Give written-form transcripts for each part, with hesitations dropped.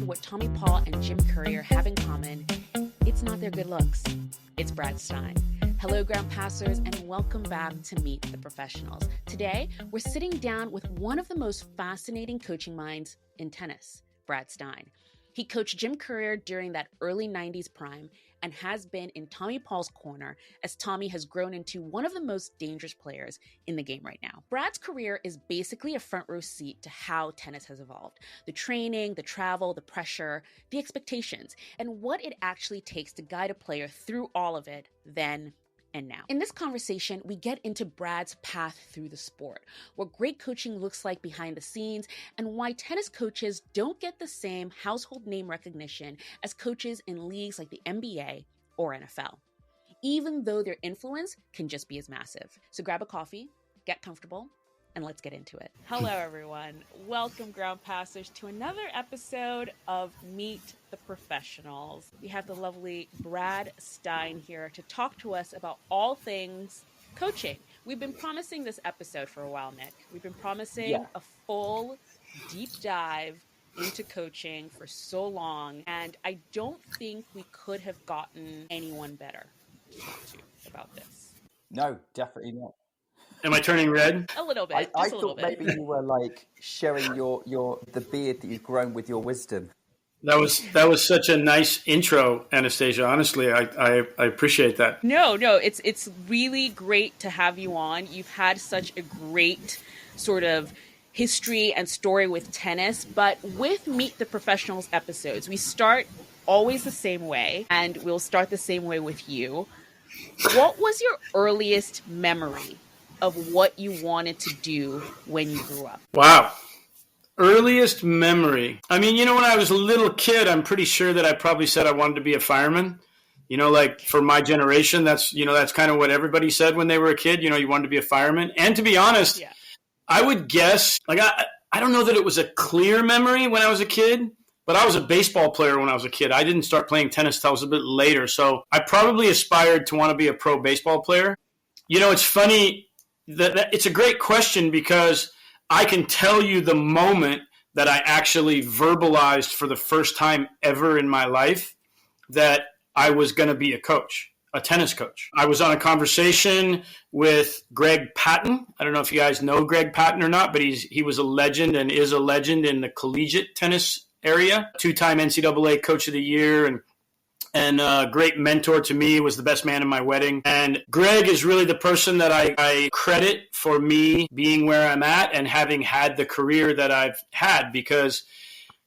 what Tommy Paul and Jim Courier have in common, it's not their good looks. It's Brad Stine. Hello, ground passers, and welcome back to Meet the Professionals. Today, we're sitting down with one of the most fascinating coaching minds in tennis, Brad Stine. He coached Jim Courier during that early 90s prime and has been in Tommy Paul's corner as Tommy has grown into one of the most dangerous players in the game right now. Brad's career is basically a front row seat to how tennis has evolved. The training, the travel, the pressure, the expectations, and what it actually takes to guide a player through all of it then and now. In this conversation, we get into Brad's path through the sport, what great coaching looks like behind the scenes, and why tennis coaches don't get the same household name recognition as coaches in leagues like the NBA or NFL, even though their influence can just be as massive. So grab a coffee, get comfortable, and let's get into it. Hello, everyone. Welcome, ground passers, to another episode of Meet the Professionals. We have the lovely Brad Stine here to talk to us about all things coaching. We've been promising this episode for a while, Nick. We've been promising a full deep dive into coaching for so long, and I don't think we could have gotten anyone better to talk to about this. No, definitely not. Am I turning red? A little bit. I thought maybe you were like sharing the beard that you've grown with your wisdom. That was such a nice intro, Anastasia. Honestly, I appreciate that. No, it's really great to have you on. You've had such a great sort of history and story with tennis, but with Meet the Professionals episodes, we start always the same way, and we'll start the same way with you. What was your earliest memory of what you wanted to do when you grew up? Wow. Earliest memory. I mean, when I was a little kid, I'm pretty sure that I probably said I wanted to be a fireman. Like for my generation, that's kind of what everybody said when they were a kid. You wanted to be a fireman. And to be honest, I would guess, like, I don't know that it was a clear memory when I was a kid, but I was a baseball player when I was a kid. I didn't start playing tennis till I was a bit later. So I probably aspired to want to be a pro baseball player. It's funny. It's a great question because I can tell you the moment that I actually verbalized for the first time ever in my life that I was going to be a tennis coach. I was on a conversation with Greg Patton. I don't know if you guys know Greg Patton or not, but he was a legend and is a legend in the collegiate tennis area, two-time NCAA Coach of the Year, and a great mentor to me, was the best man in my wedding. And Greg is really the person that I credit for me being where I'm at and having had the career that I've had, because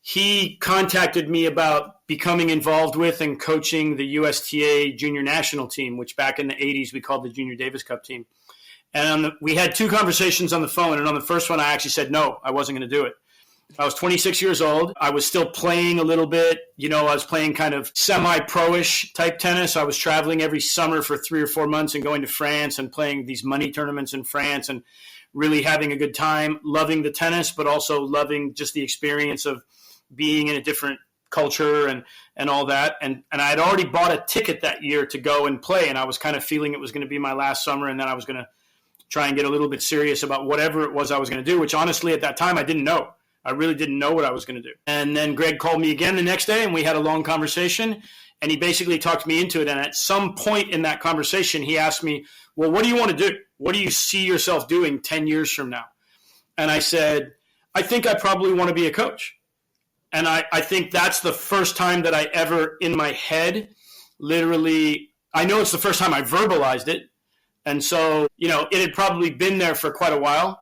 he contacted me about becoming involved with and coaching the USTA junior national team, which back in the 80s we called the Junior Davis Cup team. And we had two conversations on the phone. And on the first one, I actually said, no, I wasn't going to do it. I was 26 years old. I was still playing a little bit. I was playing kind of semi-pro-ish type tennis. I was traveling every summer for 3 or 4 months and going to France and playing these money tournaments in France and really having a good time, loving the tennis, but also loving just the experience of being in a different culture and all that. And I had already bought a ticket that year to go and play, and I was kind of feeling it was going to be my last summer, and then I was going to try and get a little bit serious about whatever it was I was going to do, which honestly at that time I didn't know. I really didn't know what I was going to do. And then Greg called me again the next day, and we had a long conversation, and he basically talked me into it. And at some point in that conversation, he asked me, well, what do you want to do? What do you see yourself doing 10 years from now? And I said, I think I probably want to be a coach. And I think that's the first time that I ever, in my head, literally, I know it's the first time I verbalized it. And so, it had probably been there for quite a while.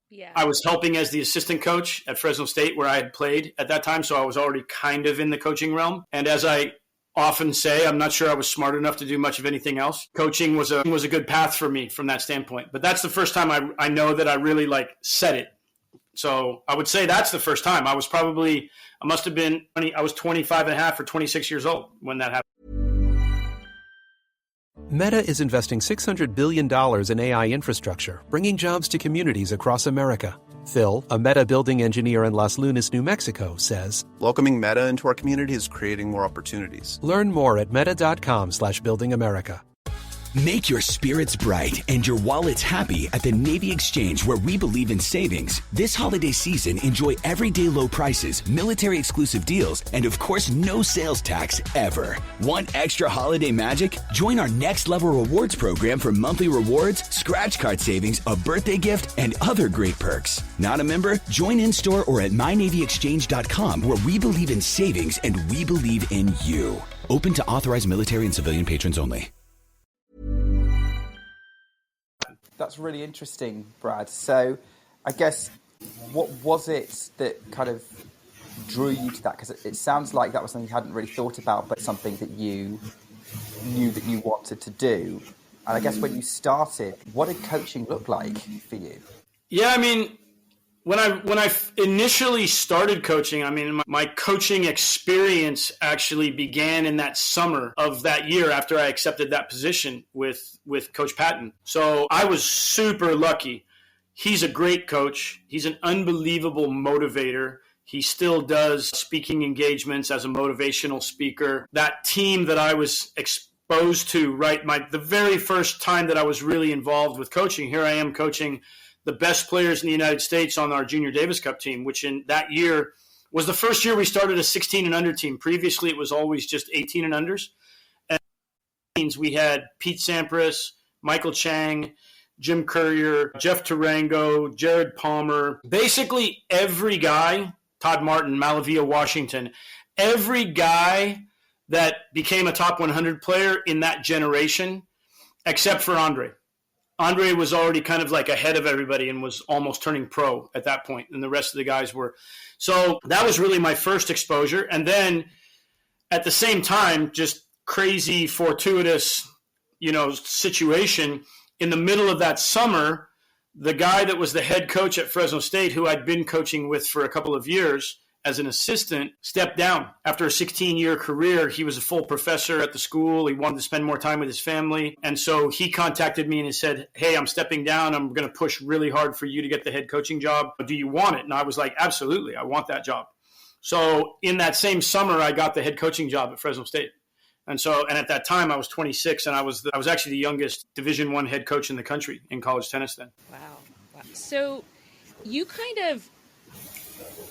Yeah. I was helping as the assistant coach at Fresno State, where I had played at that time, so I was already kind of in the coaching realm. And as I often say, I'm not sure I was smart enough to do much of anything else. Coaching was a good path for me from that standpoint. But that's the first time I know that I really said it. So I would say that's the first time. I was 25 and a half or 26 years old when that happened. Meta is investing $600 billion in AI infrastructure, bringing jobs to communities across America. Phil, a Meta building engineer in Las Lunas, New Mexico, says, welcoming Meta into our community is creating more opportunities. Learn more at meta.com/buildingamerica. Make your spirits bright and your wallets happy at the Navy Exchange, where we believe in savings. This holiday season, enjoy everyday low prices, military exclusive deals, and of course, no sales tax ever. Want extra holiday magic? Join our next level rewards program for monthly rewards, scratch card savings, a birthday gift, and other great perks. Not a member? Join in store or at mynavyexchange.com, where we believe in savings and we believe in you. Open to authorized military and civilian patrons only. That's really interesting, Brad. So I guess what was it that kind of drew you to that? Because it sounds like that was something you hadn't really thought about, but something that you knew that you wanted to do. And I guess when you started, what did coaching look like for you? Yeah, I mean, when I initially started coaching, I mean, my coaching experience actually began in that summer of that year after I accepted that position with Coach Patton. So I was super lucky. He's a great coach. He's an unbelievable motivator. He still does speaking engagements as a motivational speaker. That team that I was exposed to, right, the very first time that I was really involved with coaching, here I am coaching the best players in the United States on our Junior Davis Cup team, which in that year was the first year we started a 16 and under team. Previously, it was always just 18 and unders. And we had Pete Sampras, Michael Chang, Jim Courier, Jeff Tarango, Jared Palmer, basically every guy, Todd Martin, Malavia Washington, every guy that became a top 100 player in that generation, except for Andre. Andre was already kind of like ahead of everybody and was almost turning pro at that point, and the rest of the guys were. So that was really my first exposure. And then at the same time, just crazy, fortuitous, situation. In the middle of that summer, the guy that was the head coach at Fresno State, who I'd been coaching with for a couple of years as an assistant, stepped down. After a 16-year career, he was a full professor at the school. He wanted to spend more time with his family. And so he contacted me and he said, hey, I'm stepping down. I'm going to push really hard for you to get the head coaching job. Do you want it? And I was like, absolutely, I want that job. So in that same summer, I got the head coaching job at Fresno State. And at that time, I was 26, and I was actually the youngest Division I head coach in the country in college tennis then. Wow. So you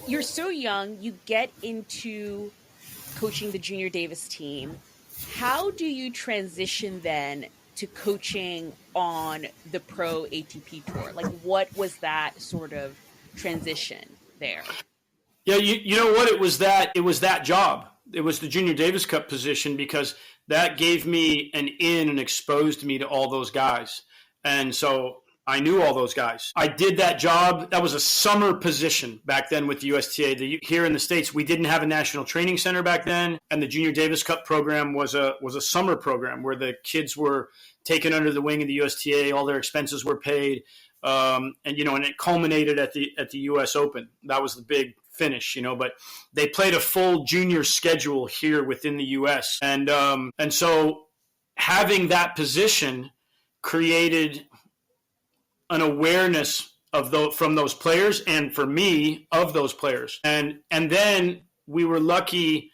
you're so young, you get into coaching the Junior Davis team. How do you transition then to coaching on the Pro ATP Tour? Like, what was that sort of transition there? Yeah, you know what? It was that job. It was the Junior Davis Cup position, because that gave me an in and exposed me to all those guys. And so I knew all those guys. I did that job. That was a summer position back then with the USTA. Here in the States, we didn't have a national training center back then. And the Junior Davis Cup program was a summer program where the kids were taken under the wing of the USTA. All their expenses were paid. And it culminated at the US Open. That was the big finish, but they played a full junior schedule here within the US. And so having that position created an awareness from those players, and for me, of those players. And then we were lucky.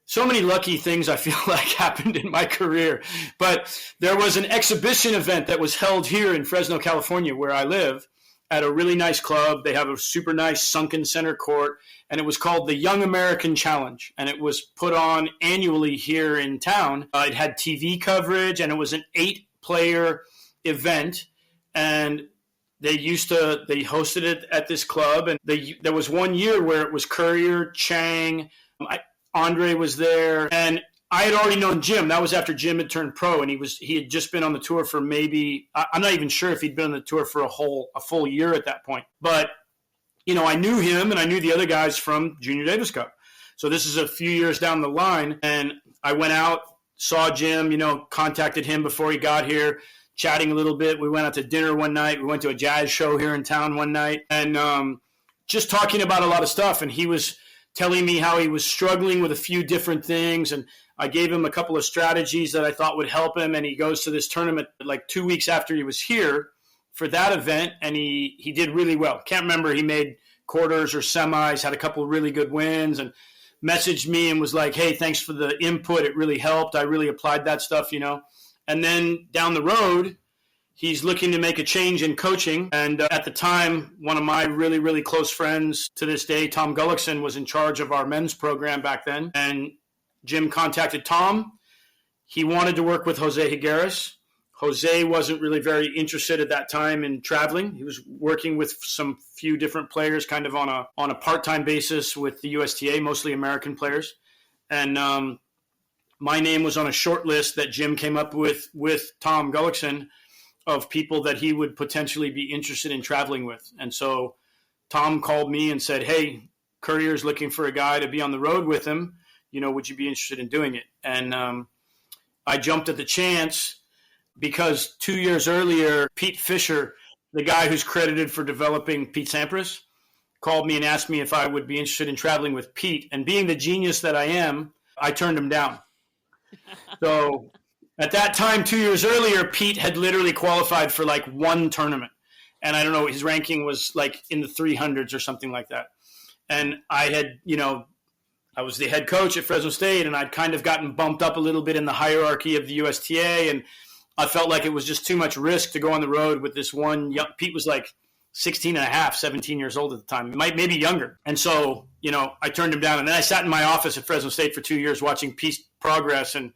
So many lucky things I feel like happened in my career. But there was an exhibition event that was held here in Fresno, California, where I live, at a really nice club. They have a super nice sunken center court, and it was called the Young American Challenge, and it was put on annually here in town. It had TV coverage, and it was an 8-player event, and they hosted it at this club, and there was one year where it was Courier, Chang, Andre was there, and I had already known Jim. That was after Jim had turned pro, and he had just been on the tour for I'm not even sure if he'd been on the tour for a full year at that point. But, I knew him, and I knew the other guys from Junior Davis Cup. So this is a few years down the line, and I went out, saw Jim, contacted him before he got here, chatting a little bit. We went out to dinner one night. We went to a jazz show here in town one night, and just talking about a lot of stuff. And he was telling me how he was struggling with a few different things, and I gave him a couple of strategies that I thought would help him, and he goes to this tournament like 2 weeks after he was here for that event, and he did really well. Can't remember, he made quarters or semis, had a couple of really good wins, and messaged me and was like, hey, thanks for the input. It really helped. I really applied that stuff, And then down the road, he's looking to make a change in coaching. And at the time, one of my really, really close friends to this day, Tom Gullickson, was in charge of our men's program back then. And Jim contacted Tom. He wanted to work with Jose Higueras. Jose wasn't really very interested at that time in traveling. He was working with some few different players kind of on a part-time basis with the USTA, mostly American players. And my name was on a short list that Jim came up with Tom Gullickson of people that he would potentially be interested in traveling with. And so Tom called me and said, hey, Courier's looking for a guy to be on the road with him. You know, would you be interested in doing it? And I jumped at the chance because 2 years earlier, Pete Fisher, the guy who's credited for developing Pete Sampras, called me and asked me if I would be interested in traveling with Pete. And being the genius that I am, I turned him down. So at that time, 2 years earlier, Pete had literally qualified for like one tournament. And I don't know, his ranking was like in the 300s or something like that. And I had, you know, I was the head coach at Fresno State, and I'd kind of gotten bumped up a little bit in the hierarchy of the USTA. And I felt like it was just too much risk to go on the road with this one young, Pete was like 16 and a half, 17 years old at the time, maybe younger. And so, you know, I turned him down. And then I sat in my office at Fresno State for 2 years watching Pete's progress and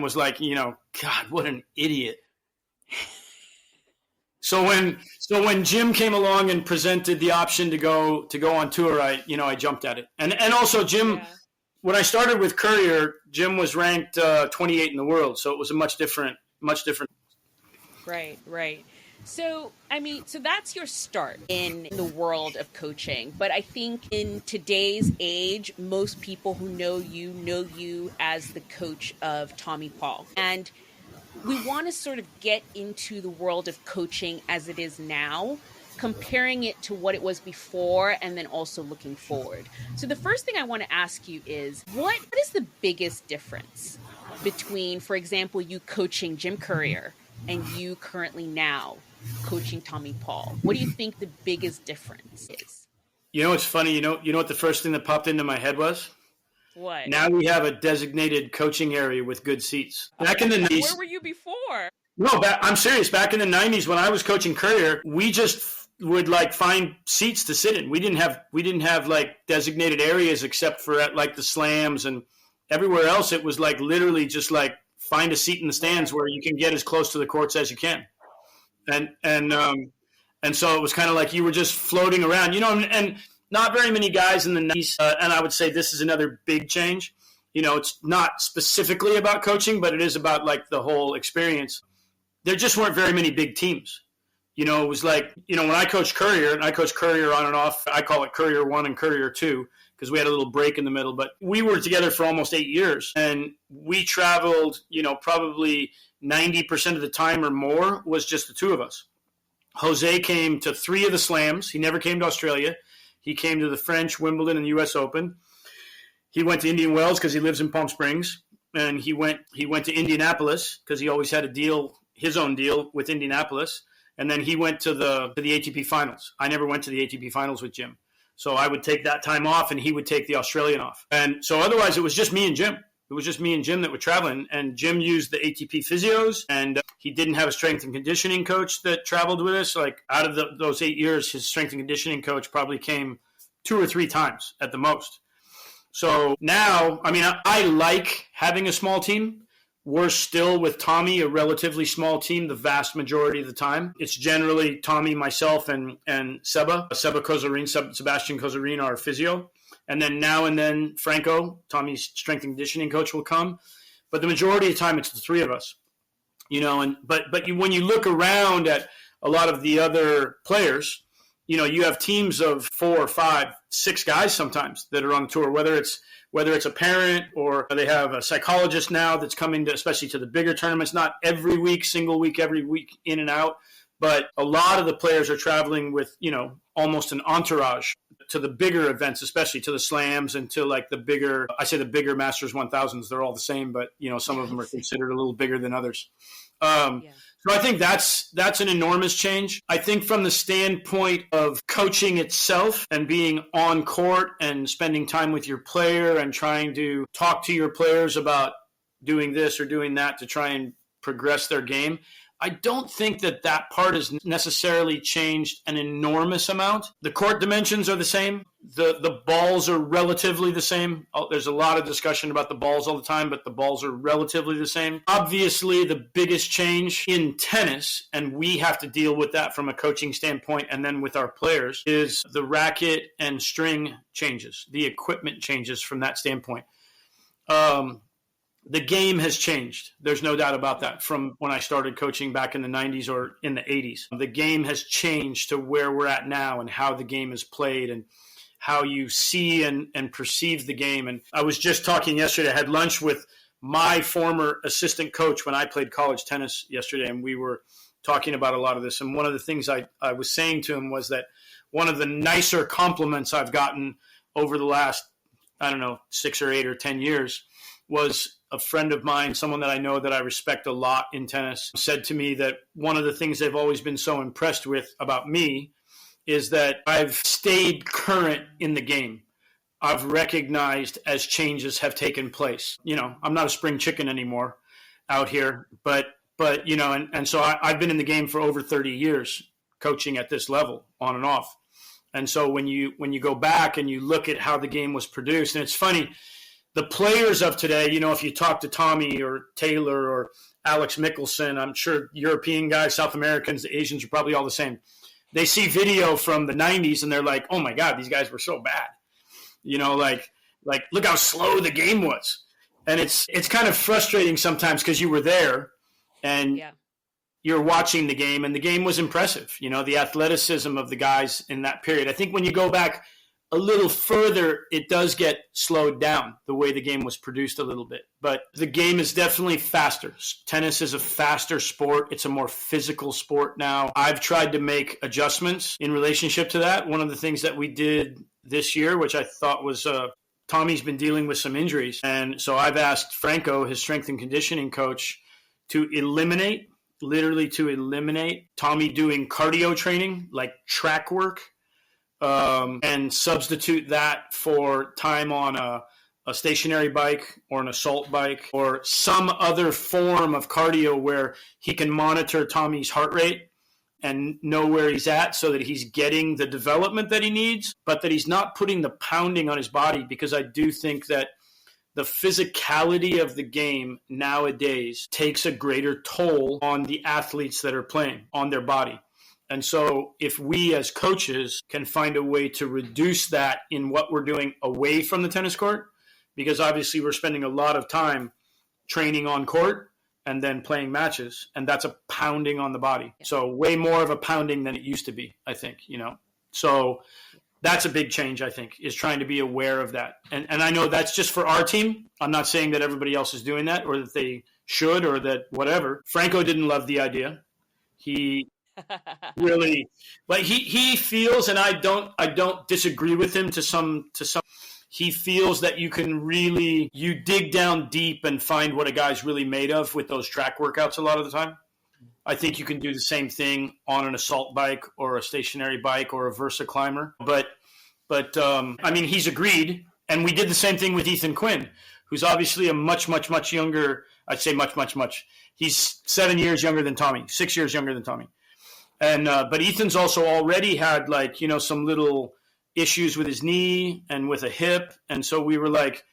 was like, you know, God, what an idiot. So when Jim came along and presented the option to go on tour, I jumped at it. And also Jim, when I started with Courier, Jim was ranked 28 in the world. So it was a much different. Right. So, I mean, so that's your start in the world of coaching. But I think in today's age, most people who know you as the coach of Tommy Paul. And we want to sort of get into the world of coaching as it is now, comparing it to what it was before, and then also looking forward. So the first thing I want to ask you is, what is the biggest difference between, for example, you coaching Jim Courier and you currently now coaching Tommy Paul? What do you think the biggest difference is? You know, it's funny. You know what the first thing that popped into my head was? What? Now we have a designated coaching area with good seats. Back in the 90s. Where were you before? No, I'm serious. Back in the 90s when I was coaching Courier, we just would like find seats to sit in. We didn't have like designated areas except for at like the slams, and everywhere else it was like literally just like find a seat in the stands where you can get as close to the courts as you can. And so it was kind of like you were just floating around, you know, and not very many guys in the 90s. And I would say this is another big change. You know, it's not specifically about coaching, but it is about like the whole experience. There just weren't very many big teams. You know, it was like, you know, when I coached Courier, and I coached Courier on and off, I call it Courier 1 and Courier 2 because we had a little break in the middle. But we were together for almost 8 years, and we traveled, you know, probably 90% of the time or more was just the two of us. Jose came to 3 of the slams. He never came to Australia. He came to the French, Wimbledon, and the U.S. Open. He went to Indian Wells because he lives in Palm Springs, and he went to Indianapolis because he always had a deal, his own deal with Indianapolis. And then he went to the ATP finals. I never went to the ATP finals with Jim. So I would take that time off and he would take the Australian off. And so otherwise it was just me and Jim. It was just me and Jim that were traveling. And Jim used the ATP physios, and he didn't have a strength and conditioning coach that traveled with us. Like out of those 8 years, his strength and conditioning coach probably came 2 or 3 times at the most. So now, I mean, I like having a small team. We're still with Tommy, a relatively small team, the vast majority of the time. It's generally Tommy, myself, and Sebastian Kozarin, our physio. And then now and then Franco, Tommy's strength and conditioning coach, will come. But the majority of the time, it's the 3 of us. You know, when you look around at a lot of the other players, you know, you have teams of 4, 5, 6 guys sometimes that are on the tour, whether it's a parent or they have a psychologist now that's coming to, especially to the bigger tournaments, not every week, single week, every week in and out. But a lot of the players are traveling with, you know, almost an entourage to the bigger events, especially to the slams and to like the bigger Masters 1000s. They're all the same, but, you know, some of them are considered a little bigger than others. So I think that's an enormous change. I think from the standpoint of coaching itself and being on court and spending time with your player and trying to talk to your players about doing this or doing that to try and progress their game. I don't think that part has necessarily changed an enormous amount. The court dimensions are the same. The balls are relatively the same. There's a lot of discussion about the balls all the time, but the balls are relatively the same. Obviously, the biggest change in tennis, and we have to deal with that from a coaching standpoint and then with our players, is the racket and string changes, the equipment changes from that standpoint. The game has changed. There's no doubt about that from when I started coaching back in the 90s or in the 80s. The game has changed to where we're at now and how the game is played and how you see and perceive the game. And I was just talking yesterday. I had lunch with my former assistant coach when I played college tennis yesterday, and we were talking about a lot of this. And one of the things I was saying to him was that one of the nicer compliments I've gotten over the last, 6 or 8 or 10 years was a friend of mine, someone that I know that I respect a lot in tennis, said to me that one of the things they've always been so impressed with about me is that I've stayed current in the game. I've recognized as changes have taken place. I'm not a spring chicken anymore out here, but so I've been in the game for over 30 years, coaching at this level on and off. And so when you go back and you look at how the game was produced, and it's funny, the players of today, if you talk to Tommy or Taylor or Alex Mickelson, I'm sure European guys, South Americans, the Asians are probably all the same. They see video from the 90s and they're like, oh my God, these guys were so bad. Like look how slow the game was. And it's kind of frustrating sometimes because you were there and you're watching the game, and the game was impressive. The athleticism of the guys in that period. I think when you go back a little further, it does get slowed down, the way the game was produced a little bit. But the game is definitely faster. Tennis is a faster sport. It's a more physical sport now. I've tried to make adjustments in relationship to that. One of the things that we did this year, which I thought was Tommy's been dealing with some injuries. And so I've asked Franco, his strength and conditioning coach, to eliminate Tommy doing cardio training, like track work, and substitute that for time on a stationary bike or an assault bike or some other form of cardio where he can monitor Tommy's heart rate and know where he's at so that he's getting the development that he needs, but that he's not putting the pounding on his body, because I do think that the physicality of the game nowadays takes a greater toll on the athletes that are playing, on their body. And so if we as coaches can find a way to reduce that in what we're doing away from the tennis court, because obviously we're spending a lot of time training on court and then playing matches, and that's a pounding on the body. So way more of a pounding than it used to be, I think, So that's a big change, I think, is trying to be aware of that. And I know that's just for our team. I'm not saying that everybody else is doing that or that they should or that whatever. Franco didn't love the idea. He really, but he feels, and I don't disagree with him to some. He feels that you dig down deep and find what a guy's really made of with those track workouts a lot of the time. I think you can do the same thing on an assault bike or a stationary bike or a Versa climber. But he's agreed. And we did the same thing with Ethan Quinn, who's obviously a much, much, much younger, I'd say much, much, much. He's 7 years younger than Tommy, 6 years younger than Tommy. And but Ethan's also already had some little issues with his knee and with a hip. And so we were like,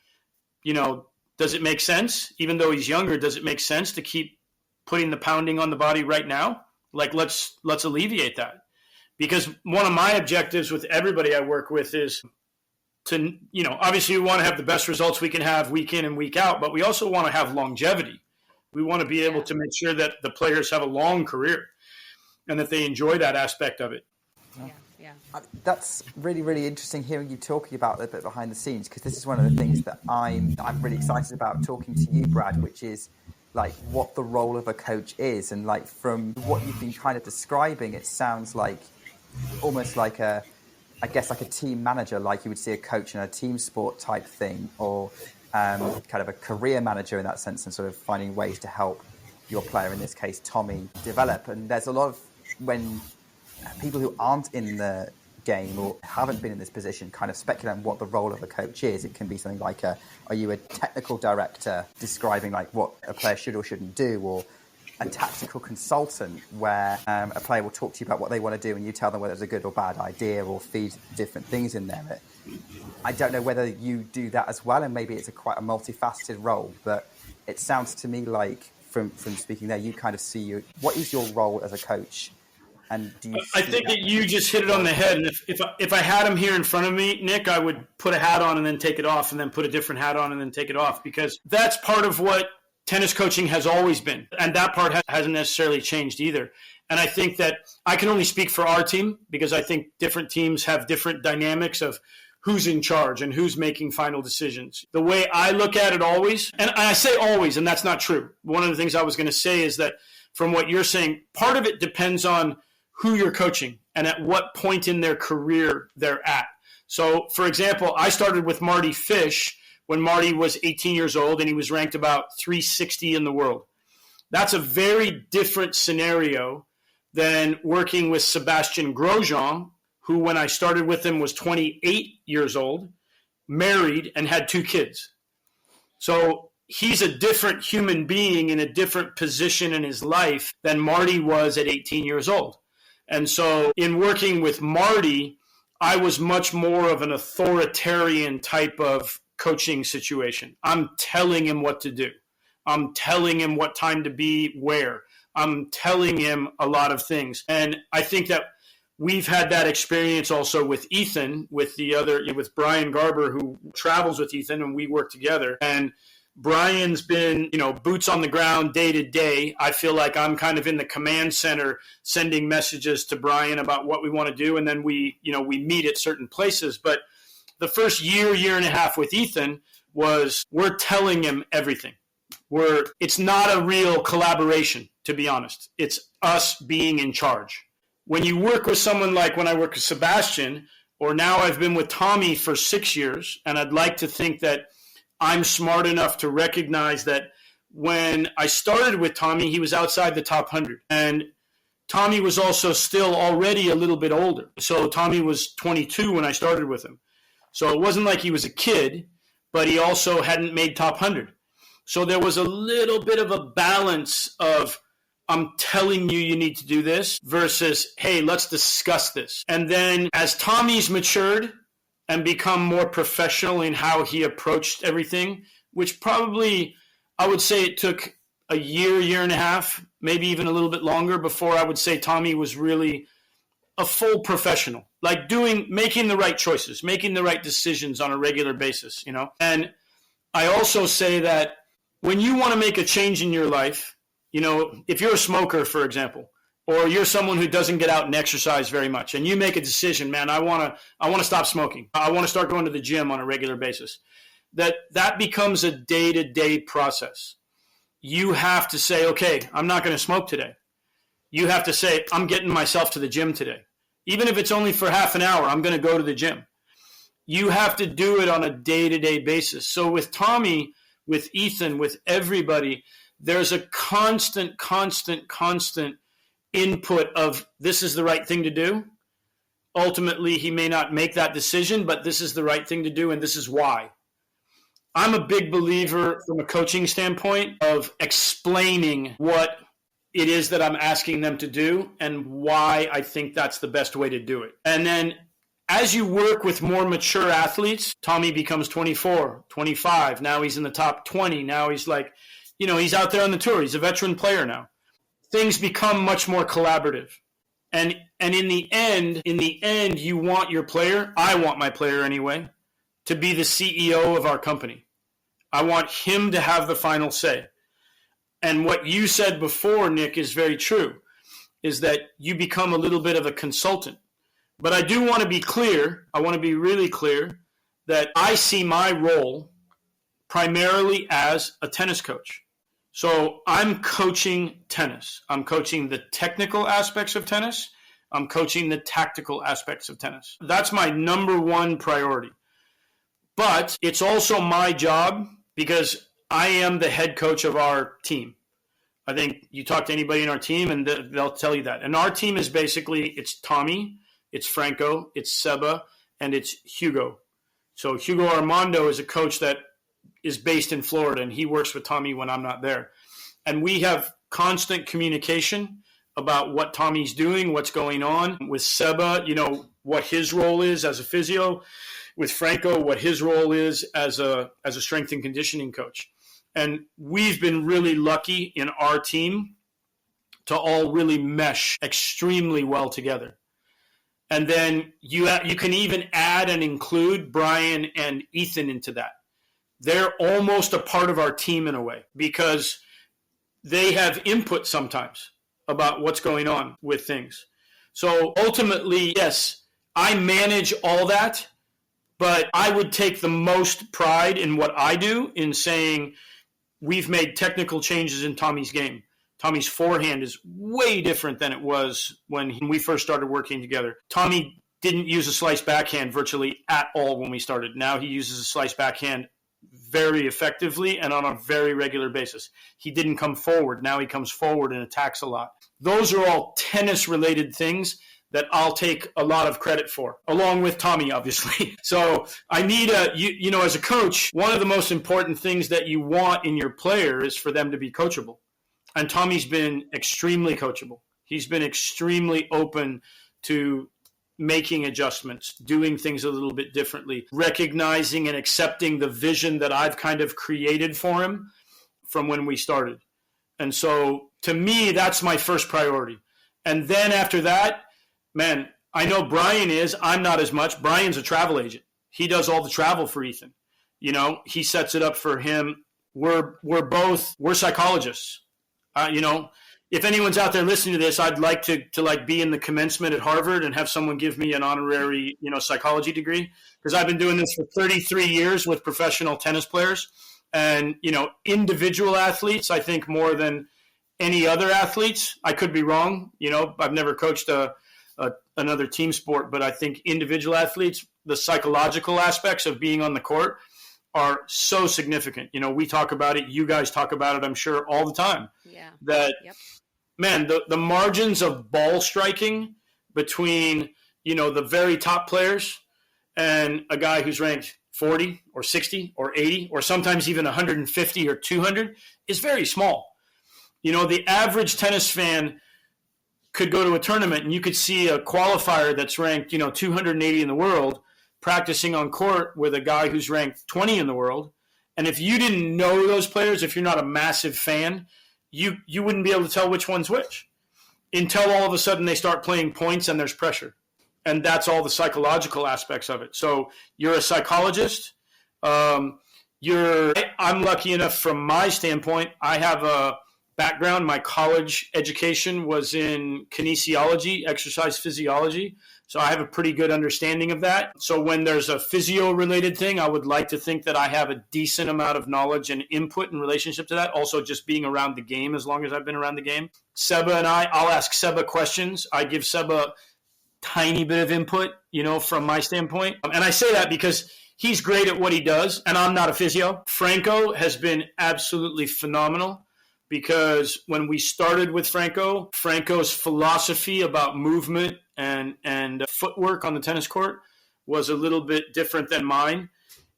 does it make sense? Even though he's younger, does it make sense to keep putting the pounding on the body right now? Let's alleviate that. Because one of my objectives with everybody I work with is to, obviously we want to have the best results we can have week in and week out, but we also want to have longevity. We want to be able to make sure that the players have a long career and that they enjoy that aspect of it. Yeah. That's really, really interesting hearing you talking about a bit behind the scenes, because this is one of the things that I'm really excited about talking to you, Brad, which is what the role of a coach is. And from what you've been kind of describing, it sounds like almost like a team manager, like you would see a coach in a team sport type thing, or kind of a career manager in that sense, and sort of finding ways to help your player, in this case Tommy, develop. And there's a lot of, when people who aren't in the game or haven't been in this position kind of speculate on what the role of a coach is. It can be something like are you a technical director describing what a player should or shouldn't do, or a tactical consultant where a player will talk to you about what they want to do and you tell them whether it's a good or bad idea or feed different things in there. I don't know whether you do that as well, and maybe it's quite a multifaceted role, but it sounds to me like from speaking there, you kind of see what is your role as a coach? And do you I think that you just hit it on the head. And if I had him here in front of me, Nick, I would put a hat on and then take it off, and then put a different hat on and then take it off, because that's part of what tennis coaching has always been. And that part hasn't necessarily changed either. And I think that I can only speak for our team, because I think different teams have different dynamics of who's in charge and who's making final decisions. The way I look at it always, and I say always, and that's not true. One of the things I was going to say is that from what you're saying, part of it depends on who you're coaching and at what point in their career they're at. So, for example, I started with Marty Fish when Marty was 18 years old, and he was ranked about 360 in the world. That's a very different scenario than working with Sebastian Grosjean, who, when I started with him, was 28 years old, married, and had 2 kids. So he's a different human being in a different position in his life than Marty was at 18 years old. And so in working with Marty, I was much more of an authoritarian type of coaching situation. I'm telling him what to do. I'm telling him what time to be where. I'm telling him a lot of things. And I think that we've had that experience also with Ethan, with Brian Garber, who travels with Ethan, and we work together. And Brian's been, boots on the ground day to day. I feel like I'm kind of in the command center sending messages to Brian about what we want to do. And then we meet at certain places. But the first year and a half with Ethan was we're telling him everything. It's not a real collaboration, to be honest. It's us being in charge. When you work with someone like when I work with Sebastian, or now I've been with Tommy for 6 years, and I'd like to think that I'm smart enough to recognize that when I started with Tommy, he was outside the top 100. And Tommy was also still already a little bit older. So Tommy was 22 when I started with him. So it wasn't like he was a kid, but he also hadn't made top 100. So there was a little bit of a balance of, I'm telling you need to do this versus, hey, let's discuss this. And then as Tommy's matured and become more professional in how he approached everything, which probably I would say it took a year and a half, maybe even a little bit longer before I would say Tommy was really a full professional, like making the right choices, making the right decisions on a regular basis, And I also say that when you want to make a change in your life, if you're a smoker, for example, or you're someone who doesn't get out and exercise very much, and you make a decision, man, I want to stop smoking. I want to start going to the gym on a regular basis. That becomes a day-to-day process. You have to say, okay, I'm not going to smoke today. You have to say, I'm getting myself to the gym today. Even if it's only for half an hour, I'm going to go to the gym. You have to do it on a day-to-day basis. So with Tommy, with Ethan, with everybody, there's a constant input of this is the right thing to do. Ultimately, he may not make that decision, but this is the right thing to do, and this is why. I'm a big believer from a coaching standpoint of explaining what it is that I'm asking them to do and why I think that's the best way to do it. And then as you work with more mature athletes, Tommy becomes 24, 25. Now he's in the top 20. Now he's he's out there on the tour. He's a veteran player now. Things become much more collaborative. And in the end, you want your player, I want my player anyway, to be the CEO of our company. I want him to have the final say. And what you said before, Nick, is very true, is that you become a little bit of a consultant. But I do want to be clear, I want to be really clear, that I see my role primarily as a tennis coach. So I'm coaching tennis. I'm coaching the technical aspects of tennis. I'm coaching the tactical aspects of tennis. That's my number one priority. But it's also my job because I am the head coach of our team. I think you talk to anybody in our team and they'll tell you that. And our team is basically, it's Tommy, it's Franco, it's Seba, and it's Hugo. So Hugo Armando is a coach that is based in Florida, and he works with Tommy when I'm not there. And we have constant communication about what Tommy's doing, what's going on. With Seba, what his role is as a physio. With Franco, what his role is as a strength and conditioning coach. And we've been really lucky in our team to all really mesh extremely well together. And then you can even add and include Brian and Ethan into that. They're almost a part of our team in a way because they have input sometimes about what's going on with things. So ultimately, yes, I manage all that, but I would take the most pride in what I do in saying we've made technical changes in Tommy's game. Tommy's forehand is way different than it was when we first started working together. Tommy didn't use a slice backhand virtually at all when we started. Now he uses a slice backhand very effectively and on a very regular basis. He didn't come forward. Now he comes forward and attacks a lot. Those are all tennis-related things that I'll take a lot of credit for, along with Tommy, obviously. So I need as a coach, one of the most important things that you want in your player is for them to be coachable. And Tommy's been extremely coachable. He's been extremely open to making adjustments, doing things a little bit differently, recognizing and accepting the vision that I've kind of created for him from when we started. And so to me, that's my first priority. And then after that, man, I know Brian is. I'm not as much. Brian's a travel agent. He does all the travel for Ethan. He sets it up for him. We're psychologists. If anyone's out there listening to this, I'd like to be in the commencement at Harvard and have someone give me an honorary, psychology degree, because I've been doing this for 33 years with professional tennis players and, individual athletes. I think more than any other athletes. I could be wrong. I've never coached another team sport, but I think individual athletes, the psychological aspects of being on the court are so significant. We talk about it. You guys talk about it, I'm sure, all the time. Yeah. Man, the margins of ball striking between, the very top players and a guy who's ranked 40 or 60 or 80 or sometimes even 150 or 200 is very small. The average tennis fan could go to a tournament and you could see a qualifier that's ranked, 280 in the world practicing on court with a guy who's ranked 20 in the world. And if you didn't know those players, if you're not a massive fan, you wouldn't be able to tell which one's which until all of a sudden they start playing points and there's pressure. And that's all the psychological aspects of it. So you're a psychologist. I'm lucky enough from my standpoint, I have a background. My college education was in kinesiology, exercise physiology. So I have a pretty good understanding of that. So when there's a physio-related thing, I would like to think that I have a decent amount of knowledge and input in relationship to that. Also just being around the game as long as I've been around the game. Seba and I'll ask Seba questions. I give Seba a tiny bit of input, from my standpoint. And I say that because he's great at what he does, and I'm not a physio. Franco has been absolutely phenomenal. Because when we started with Franco's philosophy about movement and footwork on the tennis court was a little bit different than mine.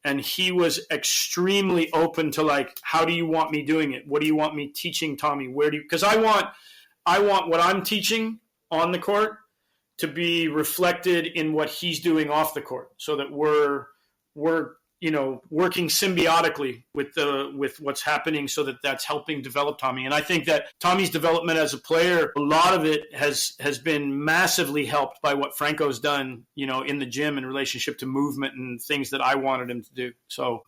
And he was extremely open to how do you want me doing it? What do you want me teaching, Tommy? Because I want what I'm teaching on the court to be reflected in what he's doing off the court so that we're working symbiotically with what's happening so that that's helping develop Tommy. And I think that Tommy's development as a player, a lot of it has been massively helped by what Franco's done, in the gym in relationship to movement and things that I wanted him to do. So,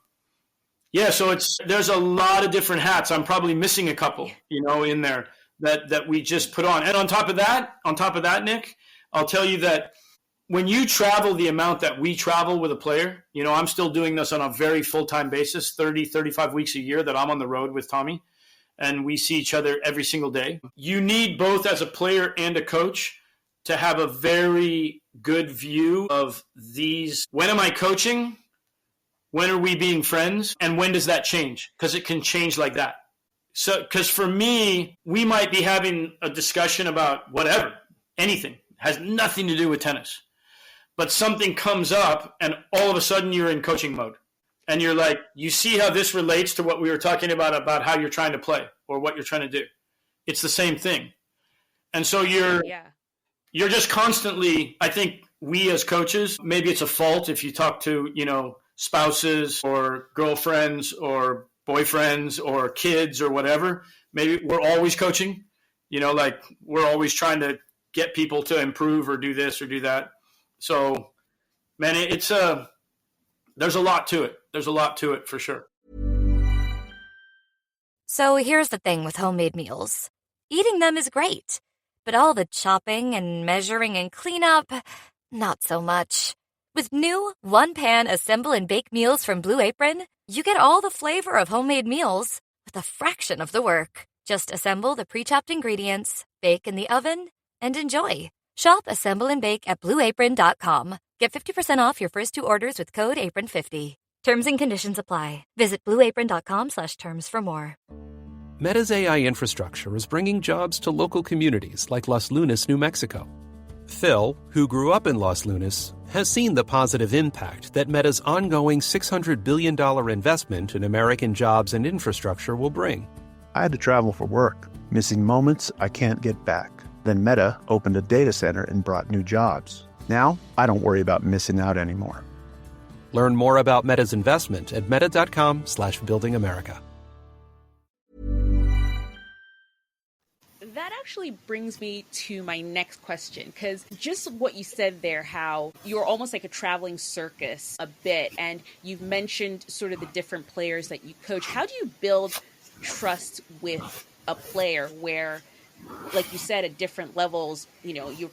yeah, so there's a lot of different hats. I'm probably missing a couple, in there that we just put on. And on top of that, Nick, I'll tell you that when you travel the amount that we travel with a player, I'm still doing this on a very full-time basis, 30, 35 weeks a year that I'm on the road with Tommy, and we see each other every single day. You need both as a player and a coach to have a very good view of these. When am I coaching? When are we being friends? And when does that change? Because it can change like that. So, because for me, we might be having a discussion about whatever, anything, has nothing to do with tennis. But something comes up and all of a sudden you're in coaching mode. And you're like, you see how this relates to what we were talking about how you're trying to play or what you're trying to do. It's the same thing. And so you're just constantly, I think we as coaches, maybe it's a fault if you talk to, spouses or girlfriends or boyfriends or kids or whatever. Maybe we're always coaching, like we're always trying to get people to improve or do this or do that. So, man, there's a lot to it. There's a lot to it for sure. So here's the thing with homemade meals. Eating them is great, but all the chopping and measuring and cleanup, not so much. With new one-pan assemble and bake meals from Blue Apron, you get all the flavor of homemade meals with a fraction of the work. Just assemble the pre-chopped ingredients, bake in the oven, and enjoy. Shop Assemble and Bake at BlueApron.com. Get 50% off your first 2 orders with code APRON50. Terms and conditions apply. Visit BlueApron.com/terms for more. Meta's AI infrastructure is bringing jobs to local communities like Los Lunas, New Mexico. Phil, who grew up in Los Lunas, has seen the positive impact that Meta's ongoing $600 billion investment in American jobs and infrastructure will bring. I had to travel for work, missing moments I can't get back. Then Meta opened a data center and brought new jobs. Now, I don't worry about missing out anymore. Learn more about Meta's investment at meta.com/building America. That actually brings me to my next question, because just what you said there, how you're almost like a traveling circus a bit, and you've mentioned sort of the different players that you coach. How do you build trust with a player where, like you said, at different levels, you're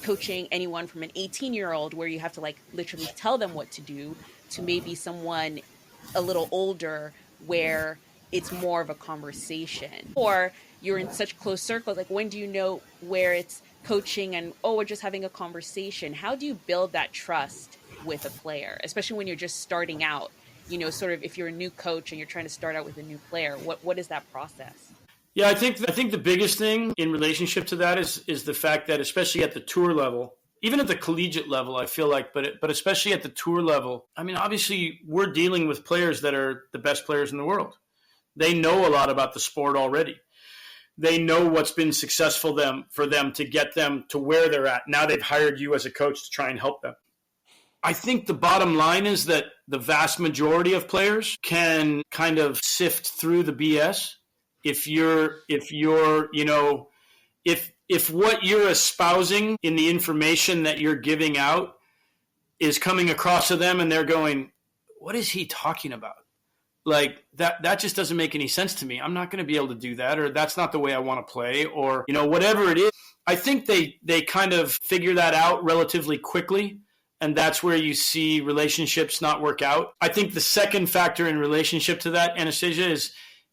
coaching anyone from an 18-year-old where you have to like literally tell them what to do, to maybe someone a little older where it's more of a conversation, or you're in such close circles. Like, when do you know where it's coaching and, we're just having a conversation? How do you build that trust with a player, especially when you're just starting out? Sort of if you're a new coach and you're trying to start out with a new player, what is that process? Yeah, I think the biggest thing in relationship to that is the fact that, especially at the tour level, even at the collegiate level, I feel like, but especially at the tour level, I mean, obviously we're dealing with players that are the best players in the world. They know a lot about the sport already. They know what's been successful for them to get them to where they're at. Now they've hired you as a coach to try and help them. I think the bottom line is that the vast majority of players can kind of sift through the BS. If what you're espousing in the information that you're giving out is coming across to them and they're going, what is he talking about? Like that just doesn't make any sense to me. I'm not going to be able to do that, or that's not the way I want to play, or, whatever it is. I think they kind of figure that out relatively quickly. And that's where you see relationships not work out. I think the second factor in relationship to that, Anastasia,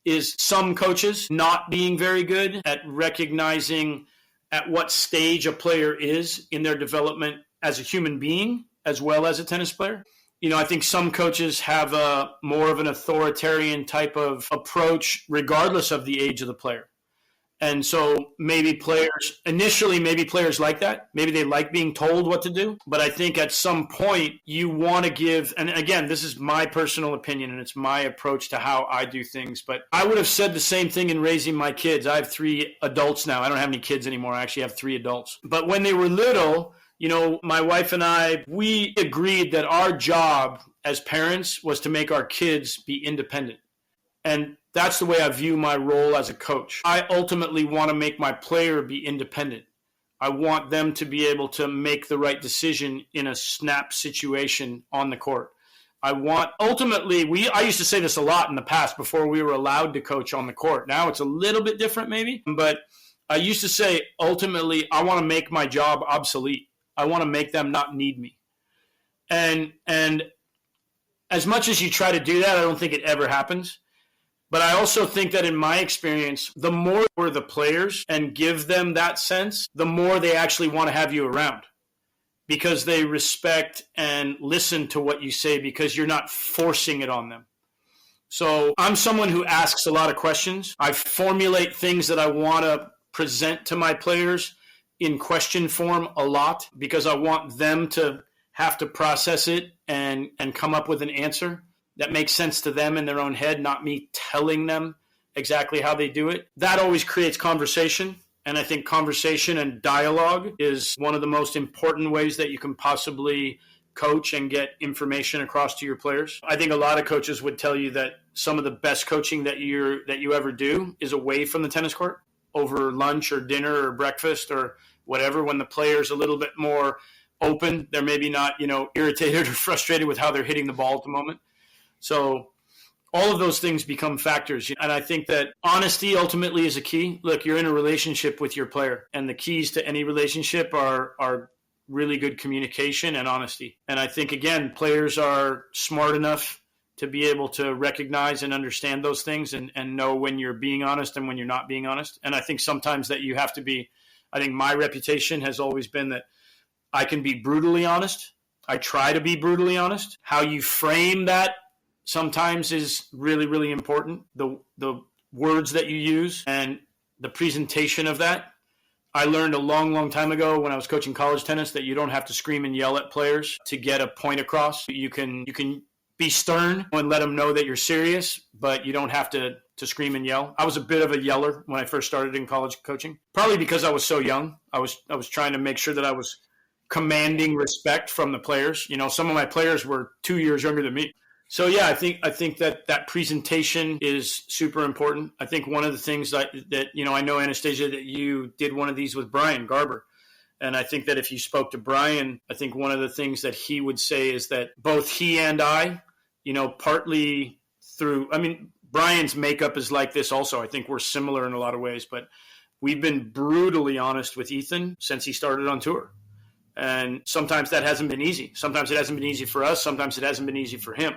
is some coaches not being very good at recognizing at what stage a player is in their development as a human being as well as a tennis player. I think some coaches have a more of an authoritarian type of approach regardless of the age of the player. And so maybe players like that. Maybe they like being told what to do. But I think at some point you want to give, and again, this is my personal opinion and it's my approach to how I do things. But I would have said the same thing in raising my kids. I have 3 adults now. I don't have any kids anymore. I actually have 3 adults. But when they were little, my wife and I, we agreed that our job as parents was to make our kids be independent. And that's the way I view my role as a coach. I ultimately want to make my player be independent. I want them to be able to make the right decision in a snap situation on the court. I used to say this a lot in the past before we were allowed to coach on the court. Now it's a little bit different maybe, but I used to say, ultimately, I want to make my job obsolete. I want to make them not need me. And as much as you try to do that, I don't think it ever happens. But I also think that in my experience, the more we're the players and give them that sense, the more they actually want to have you around because they respect and listen to what you say because you're not forcing it on them. So I'm someone who asks a lot of questions. I formulate things that I want to present to my players in question form a lot because I want them to have to process it and come up with an answer that makes sense to them in their own head, not me telling them exactly how they do it. That always creates conversation. And I think conversation and dialogue is one of the most important ways that you can possibly coach and get information across to your players. I think a lot of coaches would tell you that some of the best coaching that you ever do is away from the tennis court, over lunch or dinner or breakfast or whatever, when the player's a little bit more open. They're maybe not, irritated or frustrated with how they're hitting the ball at the moment. So all of those things become factors. And I think that honesty ultimately is a key. Look, you're in a relationship with your player, and the keys to any relationship are really good communication and honesty. And I think, again, players are smart enough to be able to recognize and understand those things and know when you're being honest and when you're not being honest. And I think sometimes that you have to be, I think my reputation has always been that I can be brutally honest. I try to be brutally honest. How you frame that sometimes is really, really important. The words that you use and the presentation of that. I learned a long, long time ago when I was coaching college tennis that you don't have to scream and yell at players to get a point across. You can be stern and let them know that you're serious, but you don't have to scream and yell. I was a bit of a yeller when I first started in college coaching, probably because I was so young. I was trying to make sure that I was commanding respect from the players. Some of my players were 2 years younger than me. So yeah, I think that presentation is super important. I think one of the things that I know, Anastasia, that you did one of these with Brian Garber. And I think that if you spoke to Brian, I think one of the things that he would say is that both he and I, partly through, Brian's makeup is like this also. I think we're similar in a lot of ways, but we've been brutally honest with Ethan since he started on tour. And sometimes that hasn't been easy. Sometimes it hasn't been easy for us. Sometimes it hasn't been easy for him.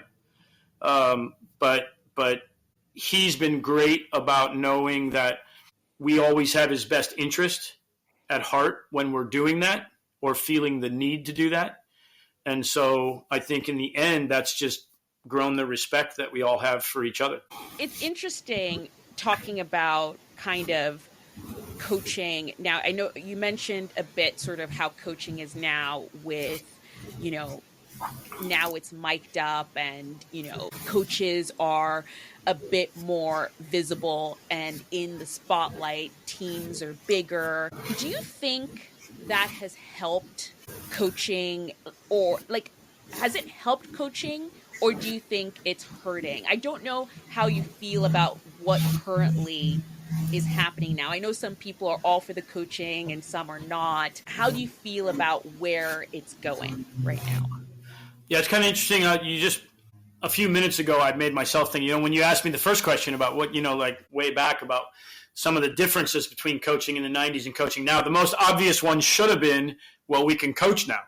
But he's been great about knowing that we always have his best interest at heart when we're doing that or feeling the need to do that. And so I think in the end, that's just grown the respect that we all have for each other. It's interesting talking about kind of coaching. Now, I know you mentioned a bit sort of how coaching is now with, now it's mic'd up and, coaches are a bit more visible and in the spotlight. Teams are bigger. Do you think that has helped coaching, or has it helped coaching, or do you think it's hurting? I don't know how you feel about what currently is happening now. I know some people are all for the coaching and some are not. How do you feel about where it's going right now? Yeah, it's kind of interesting. A few minutes ago, I made myself think, when you asked me the first question about what, way back about some of the differences between coaching in the 90s and coaching now, the most obvious one should have been, well, we can coach now.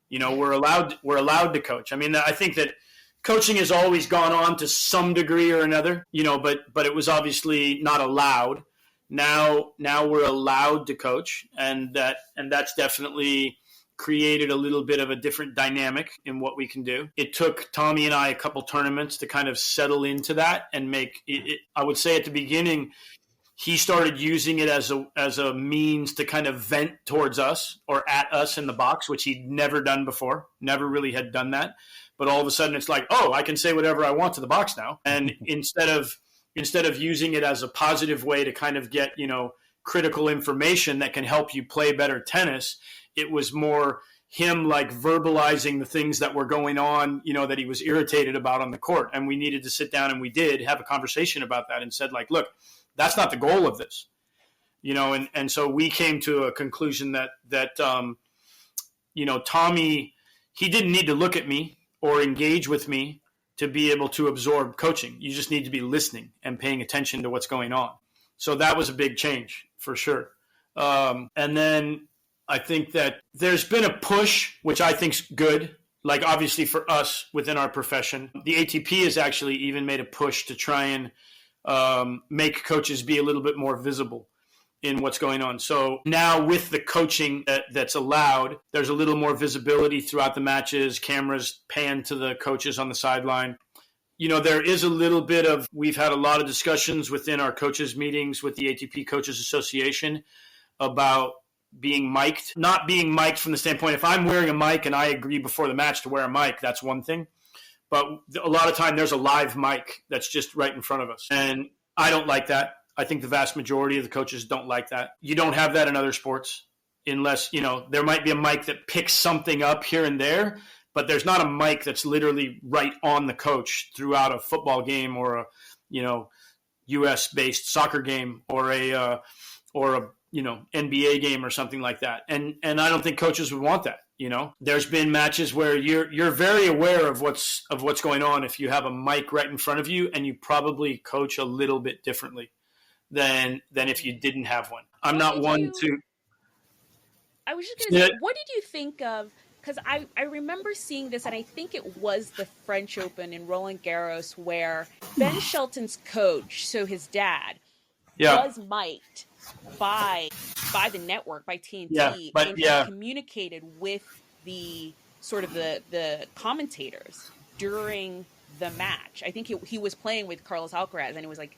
We're allowed to coach. I think that coaching has always gone on to some degree or another, but it was obviously not allowed. Now we're allowed to coach, and that's definitely created a little bit of a different dynamic in what we can do. It took Tommy and I a couple tournaments to kind of settle into that and make it. I would say at the beginning, he started using it as a means to kind of vent towards us or at us in the box, which he'd never done before, never really had done that. But all of a sudden it's like, oh, I can say whatever I want to the box now. And instead of using it as a positive way to kind of get, critical information that can help you play better tennis, it was more him verbalizing the things that were going on, that he was irritated about on the court. And we needed to sit down, and we did have a conversation about that and said, look, that's not the goal of this, and so we came to a conclusion that Tommy, he didn't need to look at me or engage with me to be able to absorb coaching. You just need to be listening and paying attention to what's going on. So that was a big change for sure. And then I think that there's been a push, which I think's good. Obviously for us within our profession, the ATP has actually even made a push to try and make coaches be a little bit more visible in what's going on. So now with the coaching that's allowed, there's a little more visibility throughout the matches, cameras pan to the coaches on the sideline. There is a little bit of, we've had a lot of discussions within our coaches meetings with the ATP Coaches Association about being mic'd, not being mic'd from the standpoint, if I'm wearing a mic and I agree before the match to wear a mic, that's one thing. But a lot of time there's a live mic that's just right in front of us. And I don't like that. I think the vast majority of the coaches don't like that. You don't have that in other sports unless, there might be a mic that picks something up here and there, but there's not a mic that's literally right on the coach throughout a football game or a, US-based soccer game or a NBA game or something like that. And I don't think coaches would want that. There's been matches where you're very aware of what's going on if you have a mic right in front of you, and you probably coach a little bit differently than if you didn't have one. I'm not one to. I was just going to say, what did you think of? Because I remember seeing this, and I think it was the French Open in Roland Garros, where Ben Shelton's coach, so his dad, was mic'd by the network, by TNT, and he communicated with the sort of the commentators during the match. I think he was playing with Carlos Alcaraz, and it was like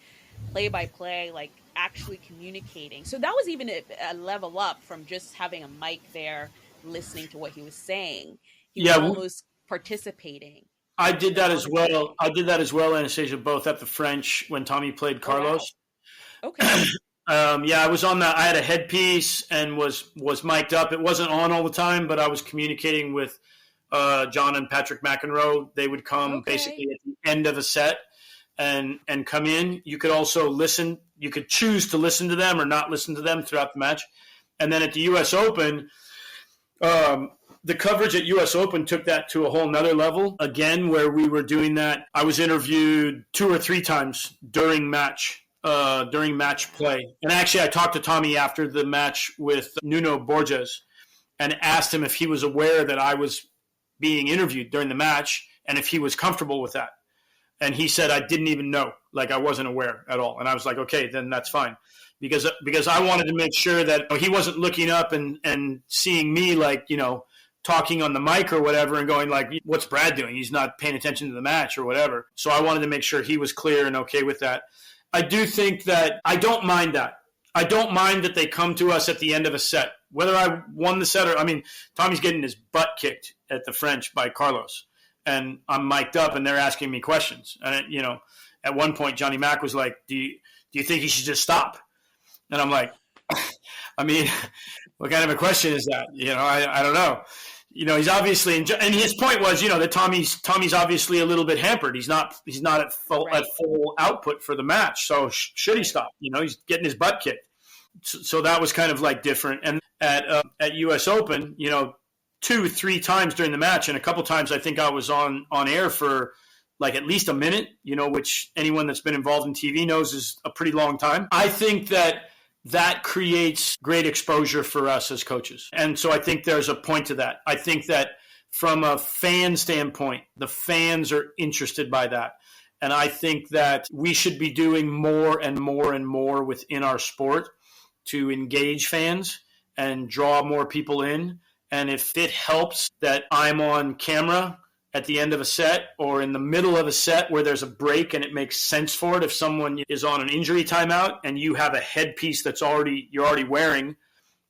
play by play, like actually communicating. So that was even a level up from just having a mic there, listening to what he was saying. He was almost participating. I did that as well. Anastasia, both at the French when Tommy played Carlos. Oh, wow. Okay. I was on that. I had a headpiece and was mic'd up. It wasn't on all the time, but I was communicating with John and Patrick McEnroe. They would come basically at the end of a set and come in. You could also listen. You could choose to listen to them or not listen to them throughout the match. And then at the U.S. Open, the coverage at U.S. Open took that to a whole nother level. Again, where we were doing that, I was interviewed 2 or 3 times during match play. And actually, I talked to Tommy after the match with Nuno Borges and asked him if he was aware that I was being interviewed during the match and if he was comfortable with that. And he said, I didn't even know, like I wasn't aware at all. And I was like, okay, then that's fine. Because I wanted to make sure that he wasn't looking up and seeing me like, talking on the mic or whatever and going like, what's Brad doing? He's not paying attention to the match or whatever. So I wanted to make sure he was clear and okay with that. I do think that I don't mind that. I don't mind that they come to us at the end of a set. Whether I won the set or, Tommy's getting his butt kicked at the French by Carlos. And I'm mic'd up and they're asking me questions. And, at one point, Johnny Mack was like, do you think he should just stop? And I'm like, what kind of a question is that? I don't know. He's obviously, and his point was, that Tommy's obviously a little bit hampered. He's not at full output for the match. So should he stop? He's getting his butt kicked. So that was kind of like different. And at U.S. Open, 2-3 times during the match, and a couple times I think I was on air for like at least a minute, which anyone that's been involved in TV knows is a pretty long time. I think that creates great exposure for us as coaches. And so I think there's a point to that. I think that from a fan standpoint, the fans are interested by that. And I think that we should be doing more and more and more within our sport to engage fans and draw more people in. And if it helps that I'm on camera at the end of a set or in the middle of a set where there's a break and it makes sense for it, if someone is on an injury timeout and you have a headpiece you're already wearing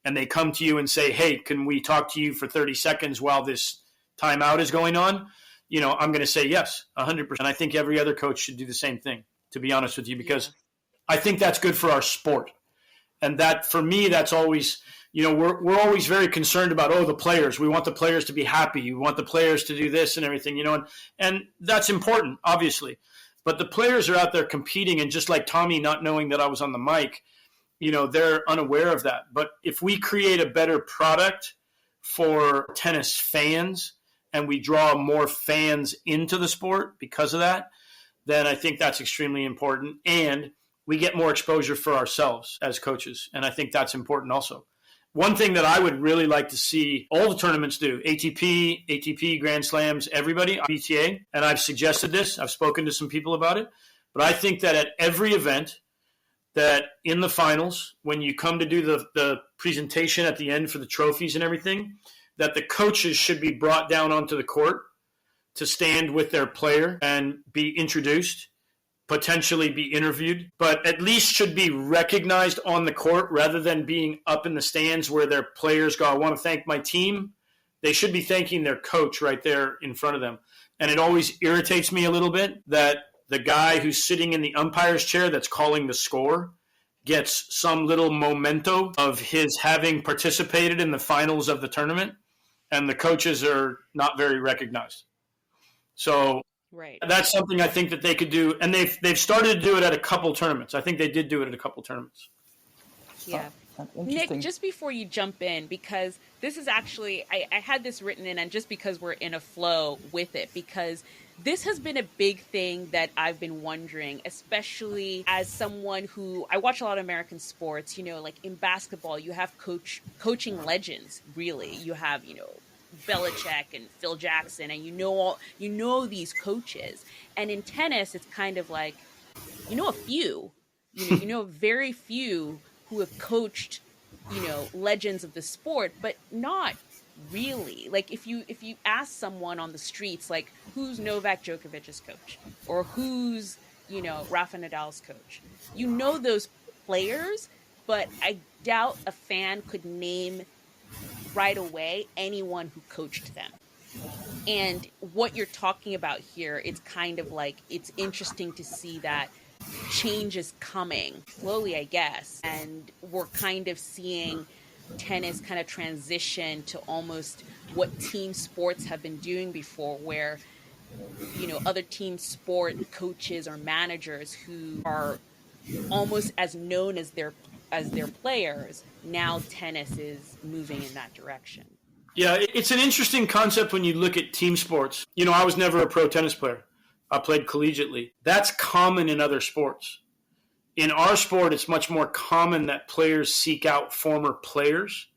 and they come to you and say, hey, can we talk to you for 30 seconds while this timeout is going on? I'm going to say yes, 100%. I think every other coach should do the same thing, to be honest with you, because I think that's good for our sport. And that, for me, that's always, we're always very concerned about, the players. We want the players to be happy. We want the players to do this and everything, and that's important, obviously. But the players are out there competing, and just like Tommy not knowing that I was on the mic, they're unaware of that. But if we create a better product for tennis fans and we draw more fans into the sport because of that, then I think that's extremely important. And we get more exposure for ourselves as coaches. And I think that's important also. One thing that I would really like to see all the tournaments do, ATP, Grand Slams, everybody, PTA, and I've suggested this, I've spoken to some people about it, but I think that at every event, that in the finals, when you come to do the presentation at the end for the trophies and everything, that the coaches should be brought down onto the court to stand with their player and be introduced, potentially be interviewed, but at least should be recognized on the court rather than being up in the stands where their players go, I want to thank my team. They should be thanking their coach right there in front of them. And it always irritates me a little bit that the guy who's sitting in the umpire's chair that's calling the score gets some little memento of his having participated in the finals of the tournament, and the coaches are not very recognized. So Right. that's something I think that they could do, and they've started to do it at a couple tournaments. I think they did do it at a couple tournaments. Yeah. Interesting. Nick, just before you jump in, because this is actually, I had this written in, and just because we're in a flow with it, because this has been a big thing that I've been wondering, especially as someone who, I watch a lot of American sports, you know, like in basketball, you have coaching legends, really. You have, you know, Belichick and Phil Jackson, and you know these coaches. And in tennis, it's kind of like, you know, a few, you know, very few who have coached, you know, legends of the sport, but not really. Like if you ask someone on the streets, like, who's Novak Djokovic's coach, or who's, you know, Rafa Nadal's coach, you know those players, but I doubt a fan could name right away anyone who coached them. And what you're talking about here, it's kind of like, it's interesting to see that change is coming slowly, I guess, and we're kind of seeing tennis kind of transition to almost what team sports have been doing before, where, you know, other team sport coaches or managers who are almost as known as their players. Now tennis is moving in that direction. Yeah, it's an interesting concept when you look at team sports. You know, I was never a pro tennis player. I played collegiately. That's common in other sports. In our sport, it's much more common that players seek out former players,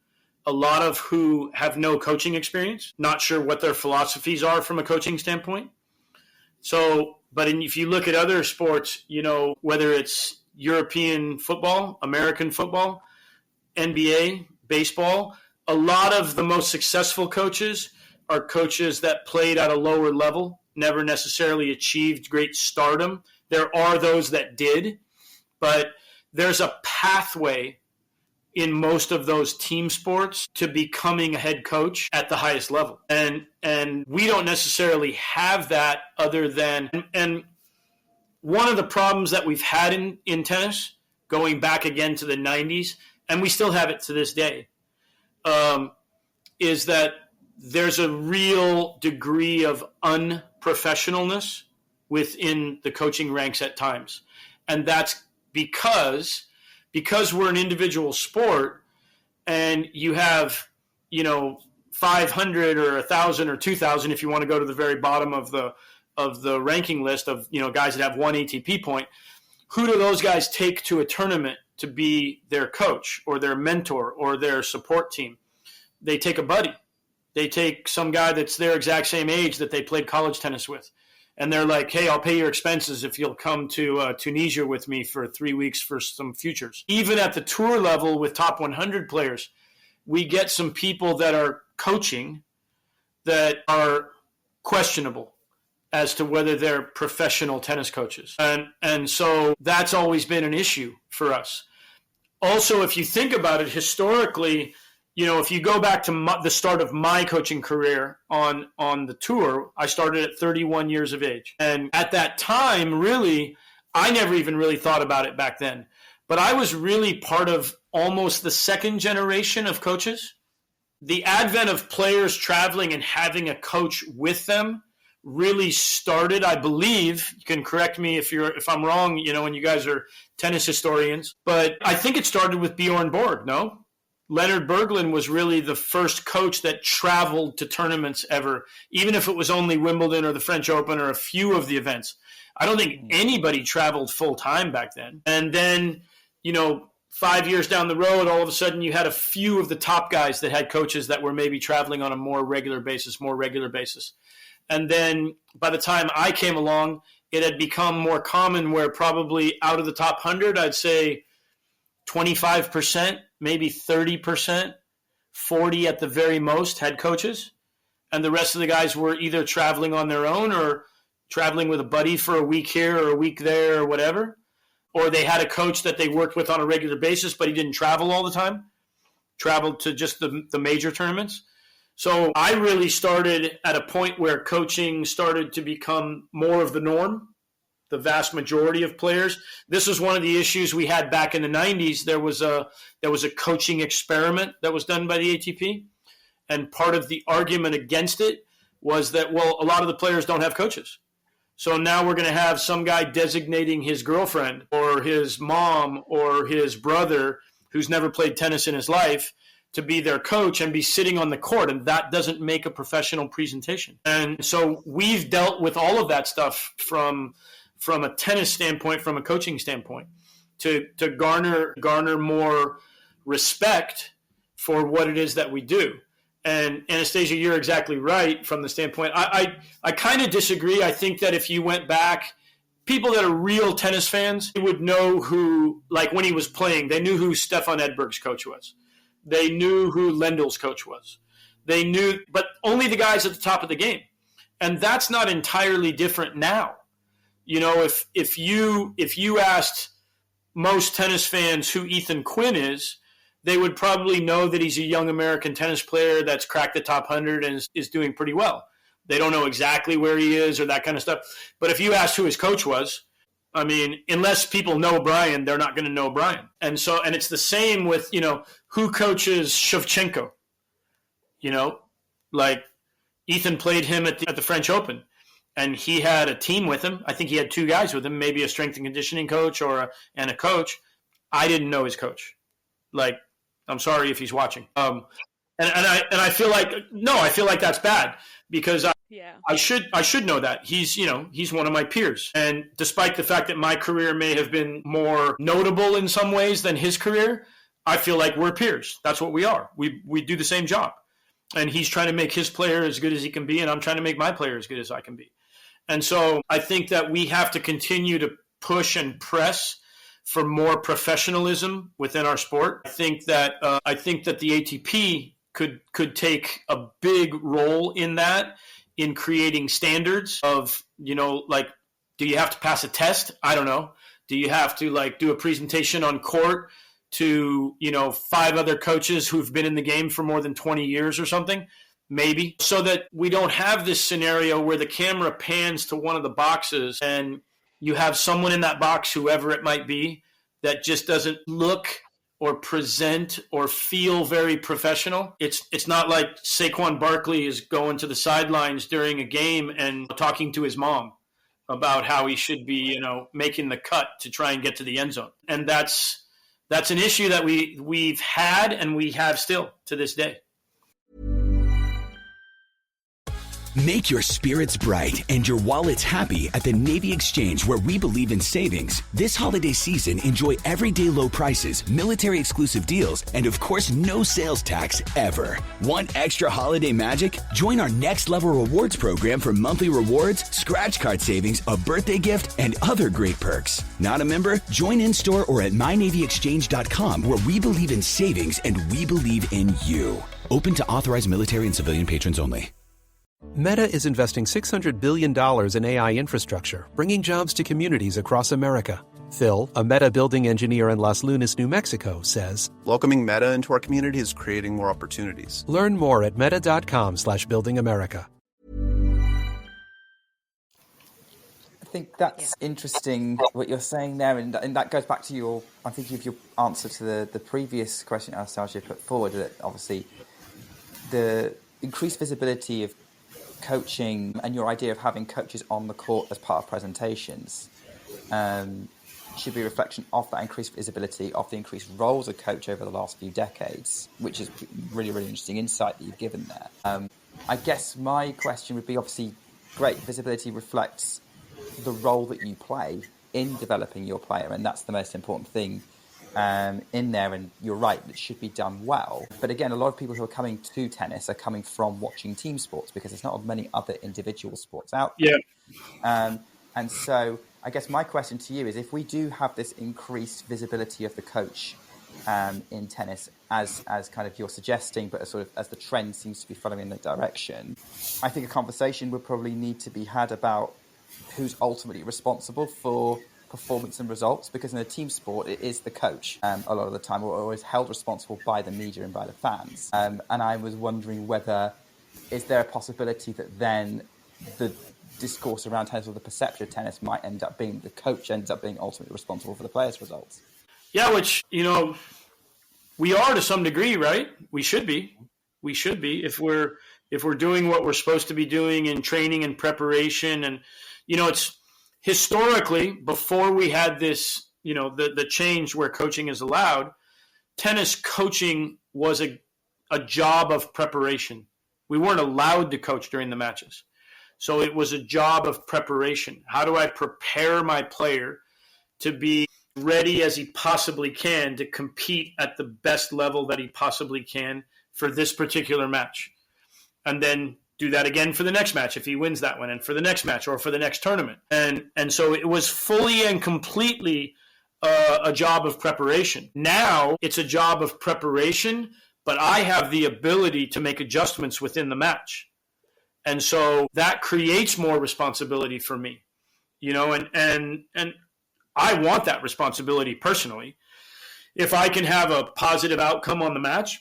a lot of who have no coaching experience, not sure what their philosophies are from a coaching standpoint. So, but if you look at other sports, you know, whether it's European football, American football, NBA, baseball, a lot of the most successful coaches are coaches that played at a lower level, never necessarily achieved great stardom. There are those that did, but there's a pathway in most of those team sports to becoming a head coach at the highest level. And we don't necessarily have that, other than, and one of the problems that we've had in tennis, going back again to the 90s, and we still have it to this day, is that there's a real degree of unprofessionalness within the coaching ranks at times. And that's because we're an individual sport, and you have, you know, 500 or 1,000 or 2,000, if you want to go to the very bottom of the ranking list of, you know, guys that have one ATP point. Who do those guys take to a tournament to be their coach or their mentor or their support team? They take a buddy. They take some guy that's their exact same age that they played college tennis with. And they're like, hey, I'll pay your expenses if you'll come to Tunisia with me for 3 weeks for some futures. Even at the tour level with top 100 players, we get some people that are coaching that are questionable as to whether they're professional tennis coaches. And so that's always been an issue for us. Also, if you think about it historically, you know, if you go back to the start of my coaching career on the tour, I started at 31 years of age. And at that time, really, I never even really thought about it back then. But I was really part of almost the second generation of coaches. The advent of players traveling and having a coach with them really started, I believe, you can correct me if I'm wrong, you know, and you guys are tennis historians, but I think it started with Bjorn Borg, no? Leonard Berglund was really the first coach that traveled to tournaments ever, even if it was only Wimbledon or the French Open or a few of the events. I don't think anybody traveled full time back then. And then, you know, 5 years down the road, all of a sudden you had a few of the top guys that had coaches that were maybe traveling on a more regular basis. And then by the time I came along, it had become more common where probably out of the top 100, I'd say 25%, maybe 30%, 40 at the very most had coaches. And the rest of the guys were either traveling on their own or traveling with a buddy for a week here or a week there or whatever. Or they had a coach that they worked with on a regular basis, but he didn't travel all the time, traveled to just the major tournaments. So I really started at a point where coaching started to become more of the norm the vast majority of players. This was one of the issues we had back in the 90s. There was a coaching experiment that was done by the ATP. And part of the argument against it was that, well, a lot of the players don't have coaches. So now we're going to have some guy designating his girlfriend or his mom or his brother who's never played tennis in his life to be their coach and be sitting on the court. And that doesn't make a professional presentation. And so we've dealt with all of that stuff from a tennis standpoint, from a coaching standpoint, to garner more respect for what it is that we do. And Anastasia, you're exactly right from the standpoint. I kind of disagree. I think that if you went back, people that are real tennis fans would know who, like when he was playing, they knew who Stefan Edberg's coach was. They knew who Lendel's coach was. They knew, but only the guys at the top of the game. And that's not entirely different now. You know, if you asked most tennis fans who Ethan Quinn is, they would probably know that he's a young American tennis player that's cracked the top 100 and is doing pretty well. They don't know exactly where he is or that kind of stuff. But if you asked who his coach was, I mean, unless people know Brian, they're not going to know Brian. And it's the same with, you know, who coaches Shevchenko. You know, like Ethan played him at the French Open, and he had a team with him. I think he had two guys with him, maybe a strength and conditioning coach and a coach. I didn't know his coach. Like, I'm sorry if he's watching. And I feel like that's bad because I should know that. He's one of my peers. And despite the fact that my career may have been more notable in some ways than his career, I feel like we're peers. That's what we are. We do the same job. And he's trying to make his player as good as he can be, and I'm trying to make my player as good as I can be. And so I think that we have to continue to push and press for more professionalism within our sport. I think that the ATP could take a big role in that, in creating standards of, you know, like, do you have to pass a test? I don't know. Do you have to like do a presentation on court to, you know, 5 other coaches who've been in the game for more than 20 years or something? Maybe. So that we don't have this scenario where the camera pans to one of the boxes and you have someone in that box, whoever it might be, that just doesn't look or present or feel very professional. It's not like Saquon Barkley is going to the sidelines during a game and talking to his mom about how he should be, you know, making the cut to try and get to the end zone. And that's an issue that we've had and we have still to this day. Make your spirits bright and your wallets happy at the Navy Exchange, where we believe in savings. This holiday season, enjoy everyday low prices, military exclusive deals, and of course, no sales tax ever. Want extra holiday magic? Join our next level rewards program for monthly rewards, scratch card savings, a birthday gift, and other great perks. Not a member? Join in store or at mynavyexchange.com, where we believe in savings and we believe in you. Open to authorized military and civilian patrons only. Meta is investing $600 billion in AI infrastructure, bringing jobs to communities across America. Phil, a Meta building engineer in Las Lunas, New Mexico, says, Welcoming Meta into our community is creating more opportunities. Learn more at meta.com/buildingamerica. I think that's interesting what you're saying there, and that goes back to I'm thinking of your answer to the previous question Anastasia put forward, that obviously the increased visibility of coaching and your idea of having coaches on the court as part of presentations should be a reflection of that increased visibility, of the increased roles of coach over the last few decades, which is really, really interesting insight that you've given there. I guess my question would be, obviously, great visibility reflects the role that you play in developing your player, and that's the most important thing in there, and you're right, it should be done well. But again, a lot of people who are coming to tennis are coming from watching team sports, because there's not many other individual sports out there. Yeah. And so I guess my question to you is, if we do have this increased visibility of the coach in tennis, as kind of you're suggesting, but as the trend seems to be following in that direction, I think a conversation would probably need to be had about who's ultimately responsible for performance and results, because in a team sport it is the coach a lot of the time, or is held responsible by the media and by the fans, and I was wondering whether is there a possibility that then the discourse around tennis, or the perception of tennis, might end up being the coach ends up being ultimately responsible for the players' results. Yeah, which, we are to some degree, right? We should be if we're doing what we're supposed to be doing in training and preparation. And, it's historically, before we had this, the change where coaching is allowed, tennis coaching was a job of preparation. We weren't allowed to coach during the matches. So it was a job of preparation. How do I prepare my player to be ready as he possibly can to compete at the best level that he possibly can for this particular match? And then do that again for the next match if he wins that one, and for the next match or for the next tournament. And so it was fully and completely a job of preparation. Now it's a job of preparation, but I have the ability to make adjustments within the match. And so that creates more responsibility for me, and I want that responsibility personally. If I can have a positive outcome on the match,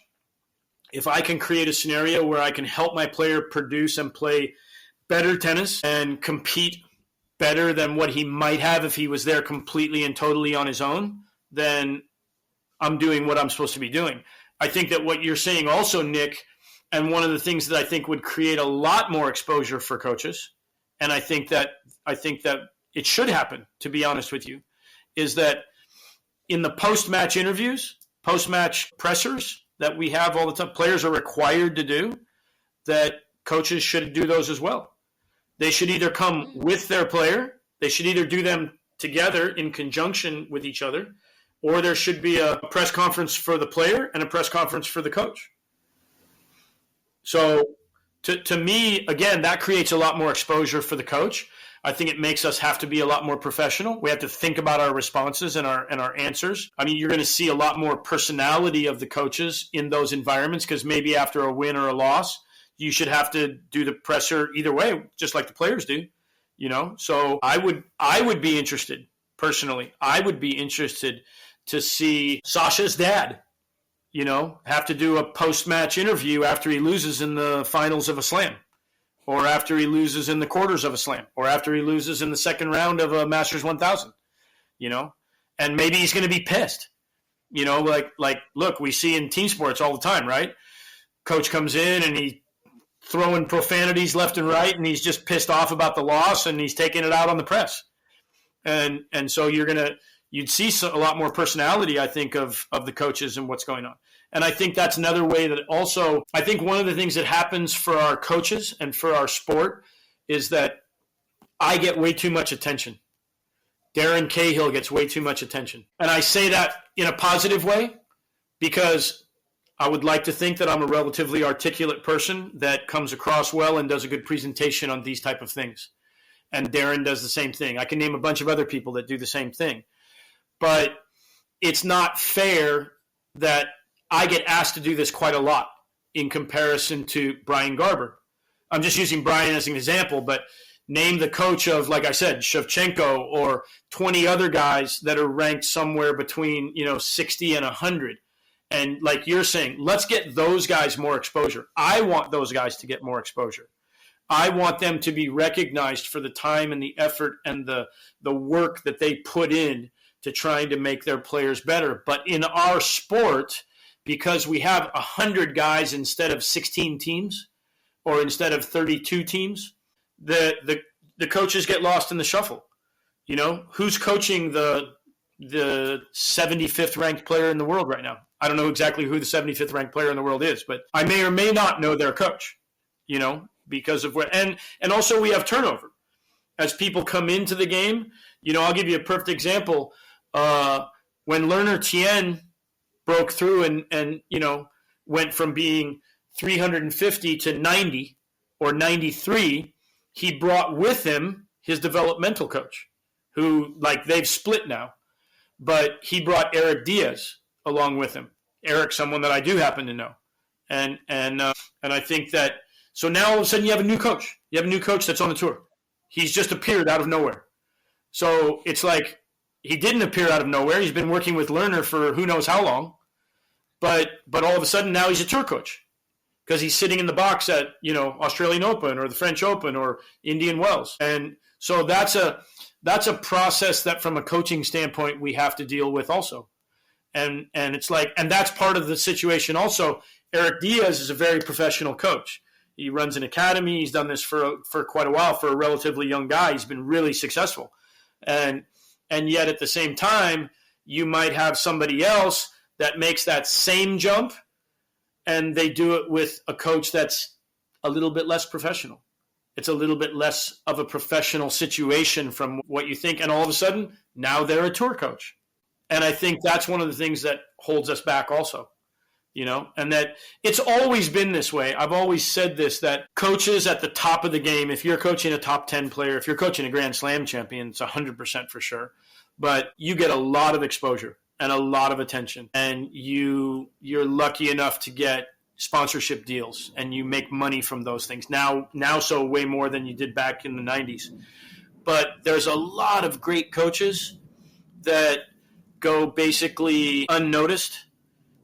if I can create a scenario where I can help my player produce and play better tennis and compete better than what he might have if he was there completely and totally on his own, then I'm doing what I'm supposed to be doing. I think that what you're saying also, Nick, and one of the things that I think would create a lot more exposure for coaches, and I think that it should happen, to be honest with you, is that in the post-match interviews, post-match pressers that we have all the time, players are required to do, that coaches should do those as well. They should either come with their player, they should either do them together in conjunction with each other, or there should be a press conference for the player and a press conference for the coach. So to me, again, that creates a lot more exposure for the coach. I think it makes us have to be a lot more professional. We have to think about our responses and our answers. I mean, you're going to see a lot more personality of the coaches in those environments, because maybe after a win or a loss, you should have to do the presser either way, just like the players do, So I would be interested, personally. I would be interested to see Sasha's dad, have to do a post-match interview after he loses in the finals of a slam, or after he loses in the quarters of a slam, or after he loses in the second round of a Masters 1000, and maybe he's going to be pissed, look, we see in team sports all the time, right? Coach comes in and he throwing profanities left and right, and he's just pissed off about the loss, and he's taking it out on the press. And so you'd see a lot more personality, I think, of the coaches and what's going on. And I think that's another way that also, I think one of the things that happens for our coaches and for our sport is that I get way too much attention. Darren Cahill gets way too much attention. And I say that in a positive way, because I would like to think that I'm a relatively articulate person that comes across well and does a good presentation on these type of things. And Darren does the same thing. I can name a bunch of other people that do the same thing. But it's not fair that I get asked to do this quite a lot in comparison to Brian Garber. I'm just using Brian as an example, but name the coach of, like I said, Shevchenko or 20 other guys that are ranked somewhere between 60 and 100. And like you're saying, let's get those guys more exposure. I want those guys to get more exposure. I want them to be recognized for the time and the effort and the work that they put in to trying to make their players better. But in our sport, because we have 100 guys instead of 16 teams, or instead of 32 teams, the coaches get lost in the shuffle. Who's coaching the 75th ranked player in the world right now? I don't know exactly who the 75th ranked player in the world is, but I may or may not know their coach, because of what, and also we have turnover as people come into the game. I'll give you a perfect example. When Lerner Tien broke through and went from being 350 to 90 or 93, he brought with him his developmental coach, who, they've split now, but he brought Eric Diaz along with him. Eric, someone that I do happen to know, and I think that, so now all of a sudden you have a new coach. You have a new coach that's on the tour. He's just appeared out of nowhere. So it's like he didn't appear out of nowhere. He's been working with Lerner for who knows how long, but all of a sudden now he's a tour coach. because he's sitting in the box at, Australian Open or the French Open or Indian Wells. And so that's a process that from a coaching standpoint we have to deal with also. And it's like, and that's part of the situation also. Eric Diaz is a very professional coach. He runs an academy. He's done this for quite a while. For a relatively young guy, he's been really successful. And yet at the same time, you might have somebody else that makes that same jump, and they do it with a coach that's a little bit less professional. It's a little bit less of a professional situation from what you think. And all of a sudden, now they're a tour coach. And I think that's one of the things that holds us back also, and that it's always been this way. I've always said this, that coaches at the top of the game, if you're coaching a top 10 player, if you're coaching a Grand Slam champion, it's 100% for sure. But you get a lot of exposure and a lot of attention. And you're lucky enough to get sponsorship deals and you make money from those things. Now so way more than you did back in the 90s. But there's a lot of great coaches that go basically unnoticed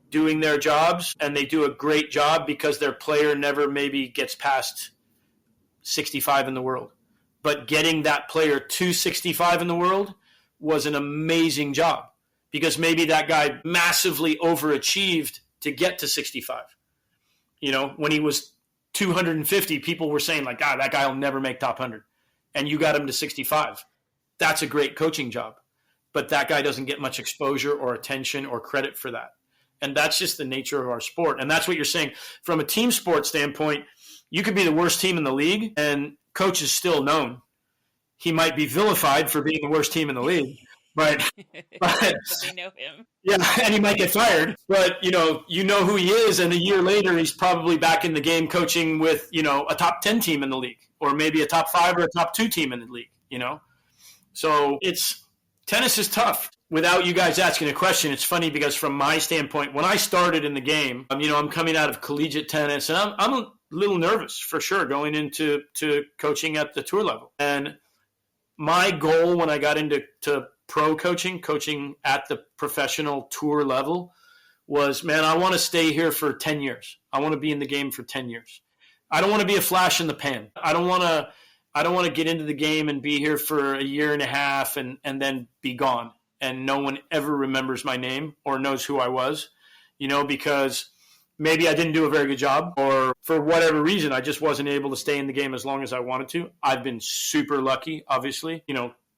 doing their jobs, and they do a great job because their player never maybe gets past 65 in the world. But getting that player to 65 in the world was an amazing job because maybe that guy massively overachieved to get to 65. When he was 250, people were saying like, that guy will never make top 100. And you got him to 65. That's a great coaching job. But that guy doesn't get much exposure or attention or credit for that. And that's just the nature of our sport. And that's what you're saying. From a team sport standpoint, you could be the worst team in the league and coach is still known. He might be vilified for being the worst team in the league, but they know him. Yeah, and he might get fired. But, you know who he is, and a year later he's probably back in the game coaching with, a top 10 team in the league or maybe a top 5 or a top 2 team in the league, So tennis is tough. Without you guys asking a question, it's funny because from my standpoint, when I started in the game, I'm coming out of collegiate tennis, and I'm a little nervous for sure going into coaching at the tour level. And my goal when I got into pro coaching at the professional tour level was, man, I want to stay here for 10 years. I want to be in the game for 10 years. I don't want to be a flash in the pan. I don't want to get into the game and be here for a year and a half and then be gone. And no one ever remembers my name or knows who I was, because maybe I didn't do a very good job, or for whatever reason, I just wasn't able to stay in the game as long as I wanted to. I've been super lucky, obviously.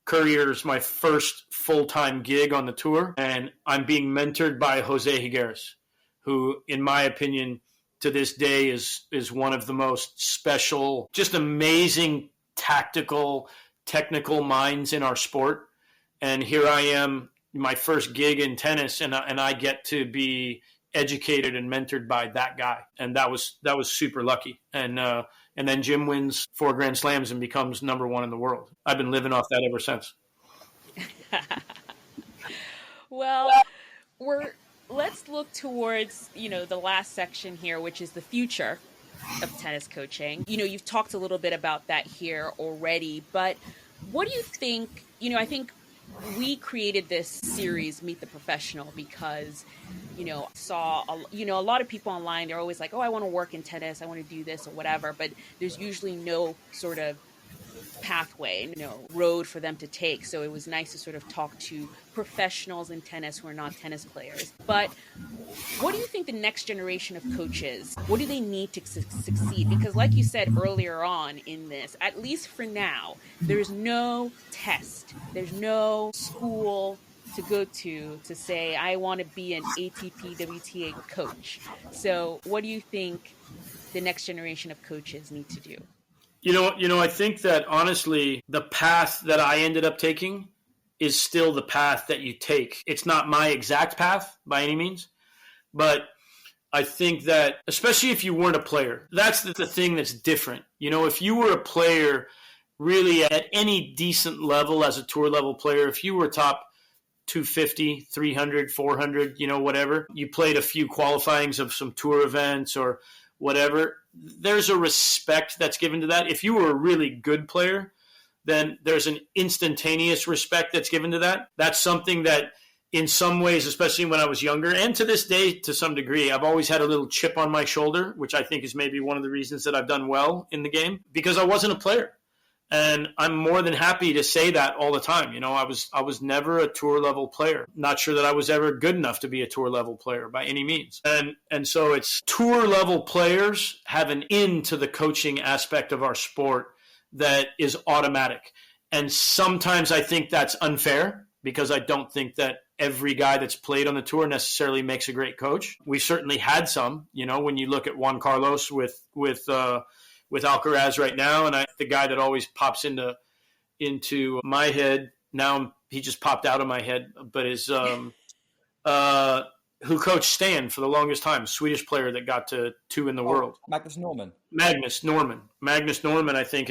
Courier is my first full-time gig on the tour, and I'm being mentored by Jose Higueras, who, in my opinion, to this day is one of the most special, just amazing tactical, technical minds in our sport. And here I am, my first gig in tennis, and I get to be educated and mentored by that guy, and that was super lucky. And then Jim wins 4 Grand Slams and becomes number 1 in the world. I've been living off that ever since. Well, let's look towards the last section here, which is the future of tennis coaching. You've talked a little bit about that here already, but what do you think? I think we created this series, Meet the Professional, because, saw, a lot of people online, they're always like, oh, I want to work in tennis, I want to do this or whatever, but there's usually no sort of pathway, road for them to take. So it was nice to sort of talk to professionals in tennis who are not tennis players. But what do you think the next generation of coaches, what do they need to succeed? Because like you said earlier on in this, at least for now, there's no test, there's no school to go to say, I want to be an ATP WTA coach. So what do you think the next generation of coaches need to do? I think that honestly, the path that I ended up taking is still the path that you take. It's not my exact path by any means, but I think that especially if you weren't a player, that's the thing that's different. If you were a player really at any decent level as a tour level player, if you were top 250, 300, 400, whatever, you played a few qualifyings of some tour events or whatever, there's a respect that's given to that. If you were a really good player, then there's an instantaneous respect that's given to that. That's something that in some ways, especially when I was younger, and to this day, to some degree, I've always had a little chip on my shoulder, which I think is maybe one of the reasons that I've done well in the game, because I wasn't a player. And I'm more than happy to say that all the time. You know, I was never a tour level player. Not sure that I was ever good enough to be a tour level player by any means. And so it's tour level players have an into the coaching aspect of our sport that is automatic. And sometimes I think that's unfair, because I don't think that every guy that's played on the tour necessarily makes a great coach. We certainly had some, you know, when you look at Juan Carlos with Alcaraz right now, and the guy that always pops into my head now, he just popped out of my head, but is who coached Stine for the longest time, Swedish player that got to 2 in the world. Magnus Norman. Magnus Norman, I think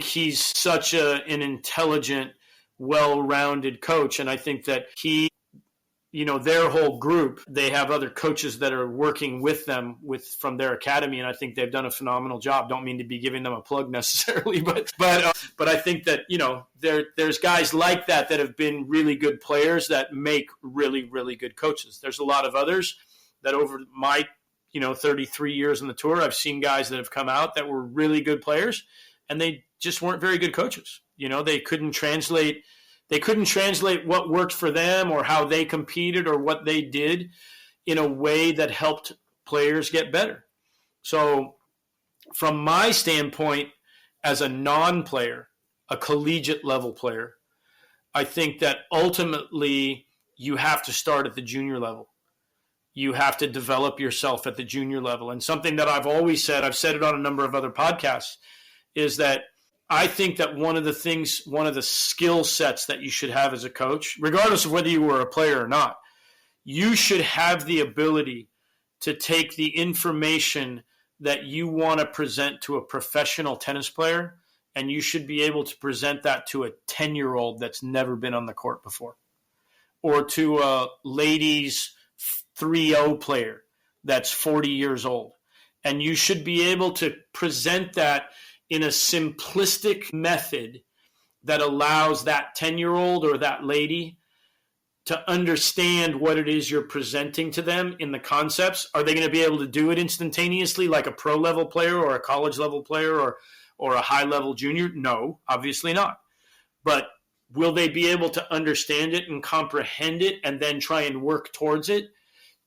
he's such an intelligent, well-rounded coach, and I think that he, you know, their whole group, they have other coaches that are working with them from their academy, and I think they've done a phenomenal job. Don't mean to be giving them a plug necessarily, but I think that, you know, there's guys like that have been really good players that make really, really good coaches. There's a lot of others that over my, you know, 33 years on the tour, I've seen guys that have come out that were really good players, and they just weren't very good coaches. You know, they couldn't translate what worked for them or how they competed or what they did in a way that helped players get better. So from my standpoint, as a non-player, a collegiate level player, I think that ultimately you have to start at the junior level. You have to develop yourself at the junior level. And something that I've always said, I've said it on a number of other podcasts, is that I think that one of the skill sets that you should have as a coach, regardless of whether you were a player or not, you should have the ability to take the information that you want to present to a professional tennis player, and you should be able to present that to a 10-year-old that's never been on the court before, or to a ladies 3-0 player that's 40 years old. And you should be able to present that in a simplistic method that allows that 10-year-old or that lady to understand what it is you're presenting to them in the concepts. Are they going to be able to do it instantaneously like a pro level player or a college level player or a high level junior? No, obviously not. But will they be able to understand it and comprehend it and then try and work towards it?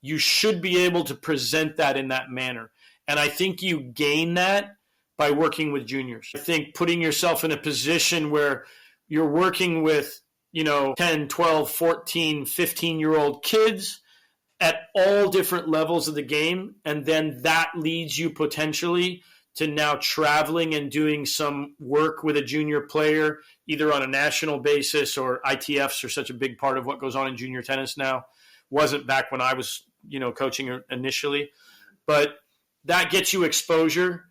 You should be able to present that in that manner. And I think you gain that by working with juniors. I think putting yourself in a position where you're working with, 10, 12, 14, 15-year-old kids at all different levels of the game, and then that leads you potentially to now traveling and doing some work with a junior player, either on a national basis, or ITFs are such a big part of what goes on in junior tennis now. Wasn't back when I was, coaching initially. But that gets you exposure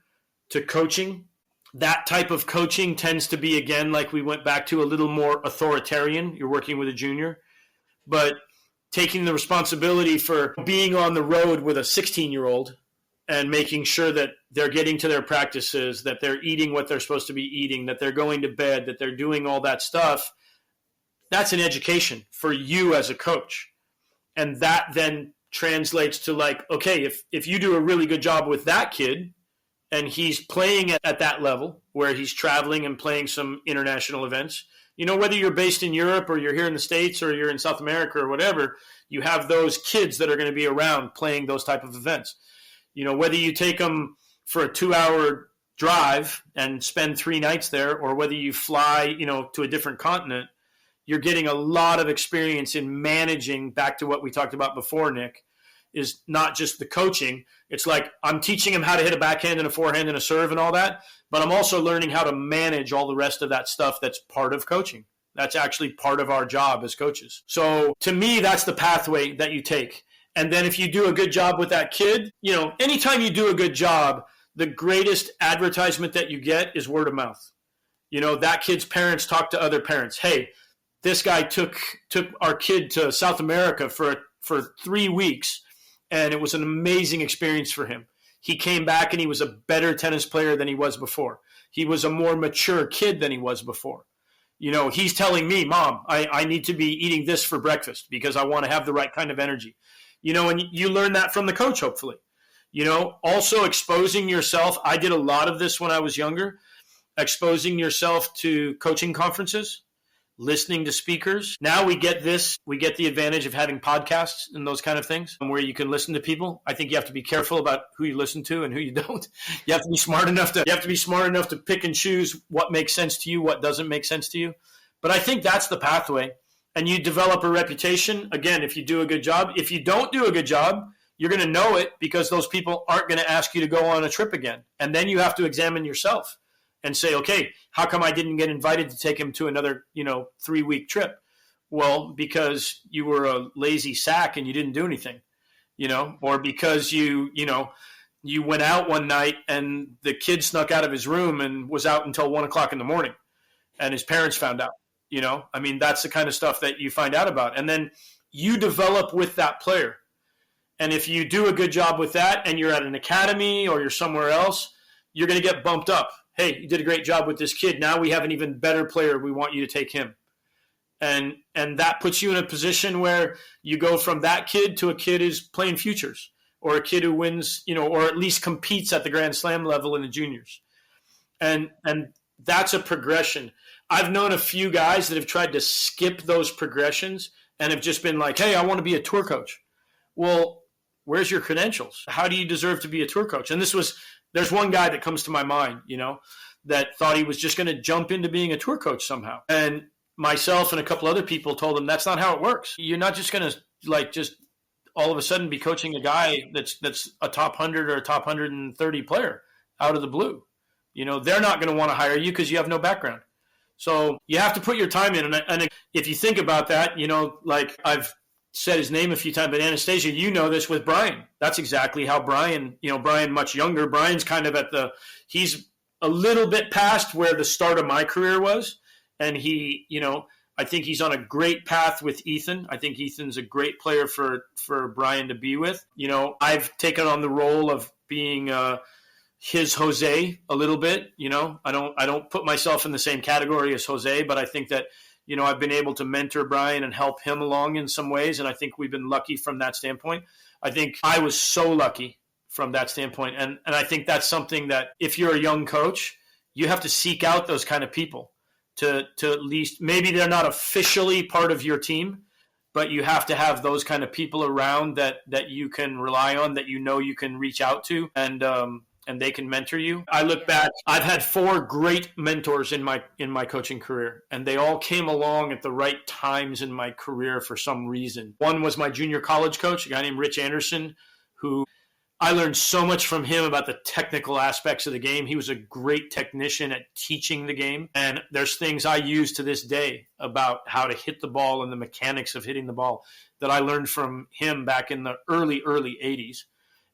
to coaching. That type of coaching tends to be, again, like we went back to, a little more authoritarian. You're working with a junior, but taking the responsibility for being on the road with a 16-year-old and making sure that they're getting to their practices, that they're eating what they're supposed to be eating, that they're going to bed, that they're doing all that stuff. That's an education for you as a coach. And that then translates to, like, okay, if you do a really good job with that kid, and he's playing at that level where he's traveling and playing some international events, whether you're based in Europe or you're here in the States or you're in South America or whatever, you have those kids that are going to be around playing those type of events. Whether you take them for a 2-hour drive and spend 3 nights there, or whether you fly, to a different continent, you're getting a lot of experience in managing, back to what we talked about before, Nick, is not just the coaching. It's like I'm teaching him how to hit a backhand and a forehand and a serve and all that, but I'm also learning how to manage all the rest of that stuff that's part of coaching. That's actually part of our job as coaches. So to me, that's the pathway that you take. And then if you do a good job with that kid, anytime you do a good job, the greatest advertisement that you get is word of mouth. That kid's parents talk to other parents. Hey, this guy took our kid to South America for 3 weeks, and it was an amazing experience for him. He came back and he was a better tennis player than he was before. He was a more mature kid than he was before. He's telling me, Mom, I need to be eating this for breakfast because I want to have the right kind of energy. And you learn that from the coach, hopefully. Also exposing yourself. I did a lot of this when I was younger, exposing yourself to coaching conferences, listening to speakers. Now we get the advantage of having podcasts and those kind of things where you can listen to people. I think you have to be careful about who you listen to and who you don't. You have to be smart enough to pick and choose what makes sense to you, what doesn't make sense to you. But I think that's the pathway. And you develop a reputation, again, if you do a good job. If you don't do a good job, you're going to know it because those people aren't going to ask you to go on a trip again. And then you have to examine yourself and say, okay, how come I didn't get invited to take him to another, 3-week trip? Well, because you were a lazy sack and you didn't do anything, or because you went out one night and the kid snuck out of his room and was out until 1:00 in the morning and his parents found out, that's the kind of stuff that you find out about. And then you develop with that player. And if you do a good job with that and you're at an academy or you're somewhere else, you're going to get bumped up. Hey, you did a great job with this kid. Now we have an even better player. We want you to take him. And that puts you in a position where you go from that kid to a kid who's playing futures or a kid who wins, or at least competes at the Grand Slam level in the juniors. And that's a progression. I've known a few guys that have tried to skip those progressions and have just been like, hey, I want to be a tour coach. Well, where's your credentials? How do you deserve to be a tour coach? And there's one guy that comes to my mind, that thought he was just going to jump into being a tour coach somehow. And myself and a couple other people told him that's not how it works. You're not just going to just all of a sudden be coaching a guy that's a top 100 or a top 130 player out of the blue. They're not going to want to hire you because you have no background. So you have to put your time in. And if you think about that, like I've said his name a few times, but Anastasia, this with Brian. That's exactly how Brian, Brian much younger. Brian's kind of he's a little bit past where the start of my career was. And he, I think he's on a great path with Ethan. I think Ethan's a great player for Brian to be with. I've taken on the role of being his Jose a little bit. I don't put myself in the same category as Jose, but I think that I've been able to mentor Brian and help him along in some ways, and I think we've been lucky from that standpoint. I think I was so lucky from that standpoint, and I think that's something that if you're a young coach, you have to seek out those kind of people to at least, maybe they're not officially part of your team, but you have to have those kind of people around that you can rely on, that you can reach out to, and they can mentor you. I look back, I've had 4 great mentors in my coaching career, and they all came along at the right times in my career for some reason. One was my junior college coach, a guy named Rich Anderson, who I learned so much from him about the technical aspects of the game. He was a great technician at teaching the game, and there's things I use to this day about how to hit the ball and the mechanics of hitting the ball that I learned from him back in the early 80s.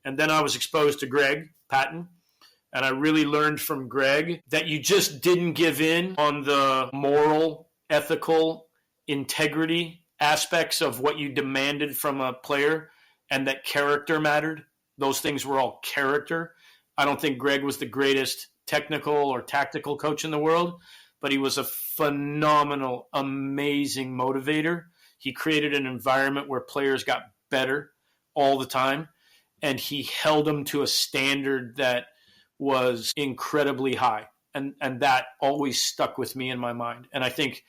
And then I was exposed to Greg Patton, and I really learned from Greg that you just didn't give in on the moral, ethical, integrity aspects of what you demanded from a player, and that character mattered. Those things were all character. I don't think Greg was the greatest technical or tactical coach in the world, but he was a phenomenal, amazing motivator. He created an environment where players got better all the time, and he held them to a standard that was incredibly high. And that always stuck with me in my mind. And I think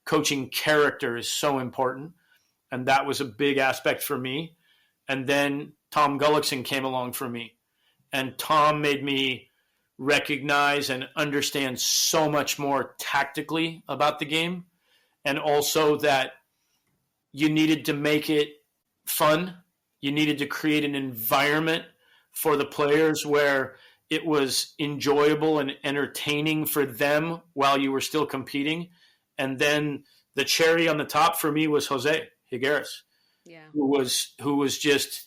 coaching character is so important, and that was a big aspect for me. And then Tom Gullickson came along for me, and Tom made me recognize and understand so much more tactically about the game, and also that you needed to make it fun. You needed to create an environment for the players where it was enjoyable and entertaining for them while you were still competing. And then the cherry on the top for me was Jose Higueras, who was just,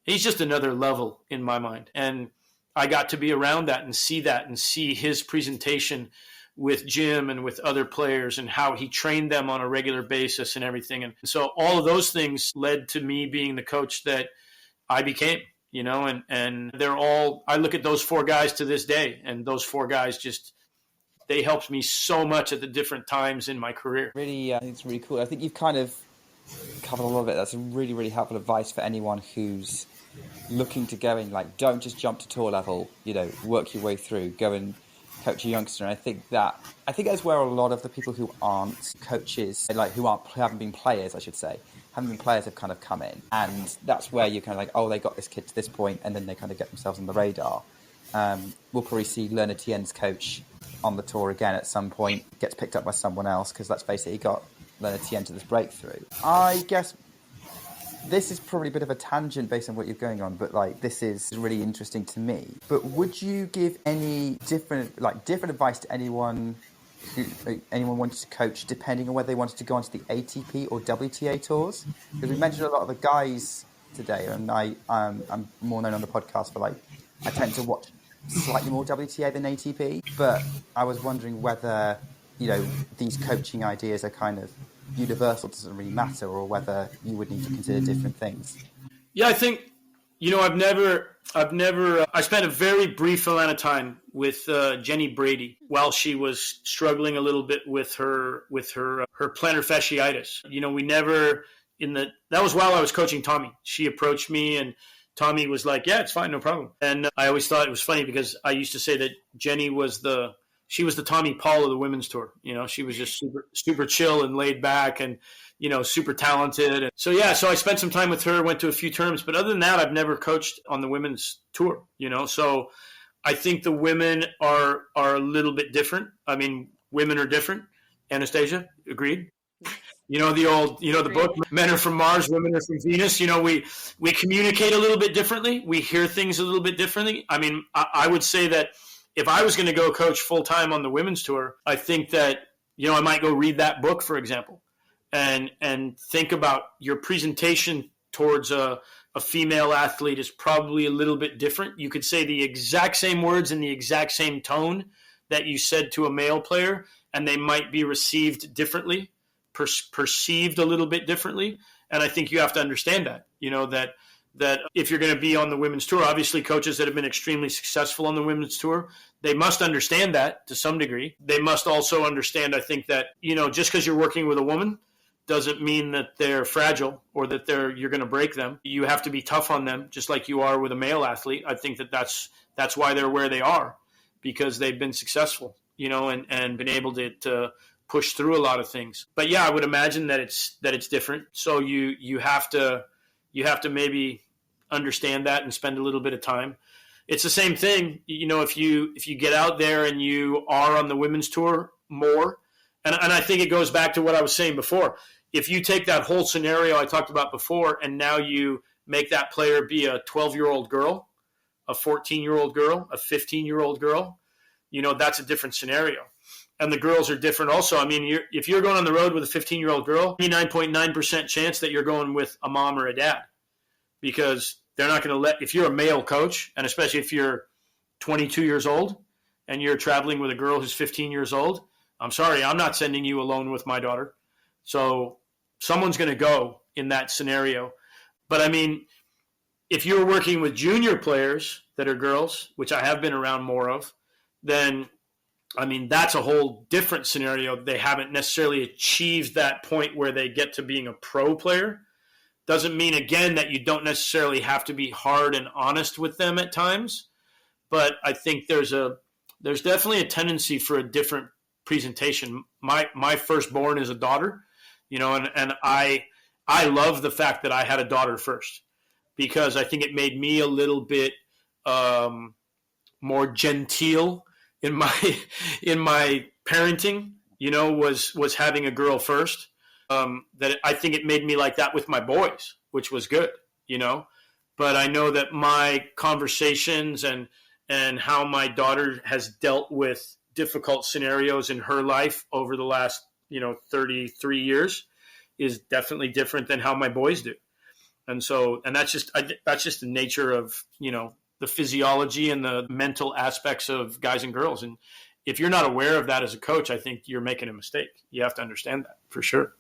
he's just another level in my mind. And I got to be around that and see his presentation with Jim and with other players and how he trained them on a regular basis and everything. And so all of those things led to me being the coach that I became, and they're all, I look at those 4 guys to this day, and those 4 guys just they helped me so much at the different times in my career. Really, I think it's really cool. I think you've kind of covered a lot of it. That's really, really helpful advice for anyone who's looking to go in. Like, don't just jump to tour level. Work your way through. Go and coach a youngster. And I think that's where a lot of the people who aren't coaches, who haven't been players, I should say, haven't been players, have kind of come in. And that's where you're kind of like, oh, they got this kid to this point, and then they kind of get themselves on the radar. We'll probably see Learn Etienne's coach on the tour again at some point, gets picked up by someone else, because let's face it, he got Learn Etienne to this breakthrough. I guess this is probably a bit of a tangent based on what you're going on, but this is really interesting to me. But would you give any different advice to anyone wanted to coach, depending on whether they wanted to go onto the ATP or WTA tours? Because we mentioned a lot of the guys today, and I'm more known on the podcast for I tend to watch slightly more WTA than ATP, but I was wondering whether these coaching ideas are kind of universal, doesn't really matter, or whether you would need to consider different things. Yeah, I think I spent a very brief amount of time with Jenny Brady while she was struggling a little bit with her plantar fasciitis. That was while I was coaching Tommy. She approached me and Tommy was like, yeah, it's fine, no problem. And I always thought it was funny because I used to say that Jenny was the Tommy Paul of the women's tour. She was just super, super chill and laid back and, super talented. And so I spent some time with her, went to a few tournaments, but other than that, I've never coached on the women's tour, so I think the women are a little bit different. I mean, women are different. Anastasia, agreed? The book, Men Are From Mars, Women Are From Venus. We communicate a little bit differently. We hear things a little bit differently. I mean, I would say that if I was going to go coach full time on the women's tour, I think that, I might go read that book, for example, and think about your presentation towards a female athlete is probably a little bit different. You could say the exact same words in the exact same tone that you said to a male player, and they might be received differently, perceived a little bit differently. And I think you have to understand that, that if you're going to be on the women's tour, obviously coaches that have been extremely successful on the women's tour, they must understand that to some degree. They must also understand, I think, that, just because you're working with a woman doesn't mean that they're fragile or that you're going to break them. You have to be tough on them, just like you are with a male athlete. I think that's why they're where they are, because they've been successful, and been able to push through a lot of things. But yeah, I would imagine that it's different. So you have to maybe understand that and spend a little bit of time. It's the same thing, if you get out there and you are on the women's tour more, and I think it goes back to what I was saying before. If you take that whole scenario I talked about before, and now you make that player be a 12-year-old girl, a 14-year-old girl, a 15-year-old girl, that's a different scenario. And the girls are different also. I mean, if you're going on the road with a 15-year-old girl, 99.9% chance that you're going with a mom or a dad, because they're not going to if you're a male coach, and especially if you're 22 years old and you're traveling with a girl who's 15 years old, I'm sorry, I'm not sending you alone with my daughter. So someone's going to go in that scenario. But I mean, if you're working with junior players that are girls, which I have been around more of, then I mean, that's a whole different scenario. They haven't necessarily achieved that point where they get to being a pro player. Doesn't mean, again, that you don't necessarily have to be hard and honest with them at times. But I think there's definitely a tendency for a different presentation. My firstborn is a daughter, and I love the fact that I had a daughter first, because I think it made me a little bit more genteel in my parenting, was having a girl first. That I think it made me like that with my boys, which was good, But I know that my conversations and how my daughter has dealt with difficult scenarios in her life over the last, 33 years is definitely different than how my boys do. And so, and that's just the nature of, the physiology and the mental aspects of guys and girls. And if you're not aware of that as a coach, I think you're making a mistake. You have to understand that for sure.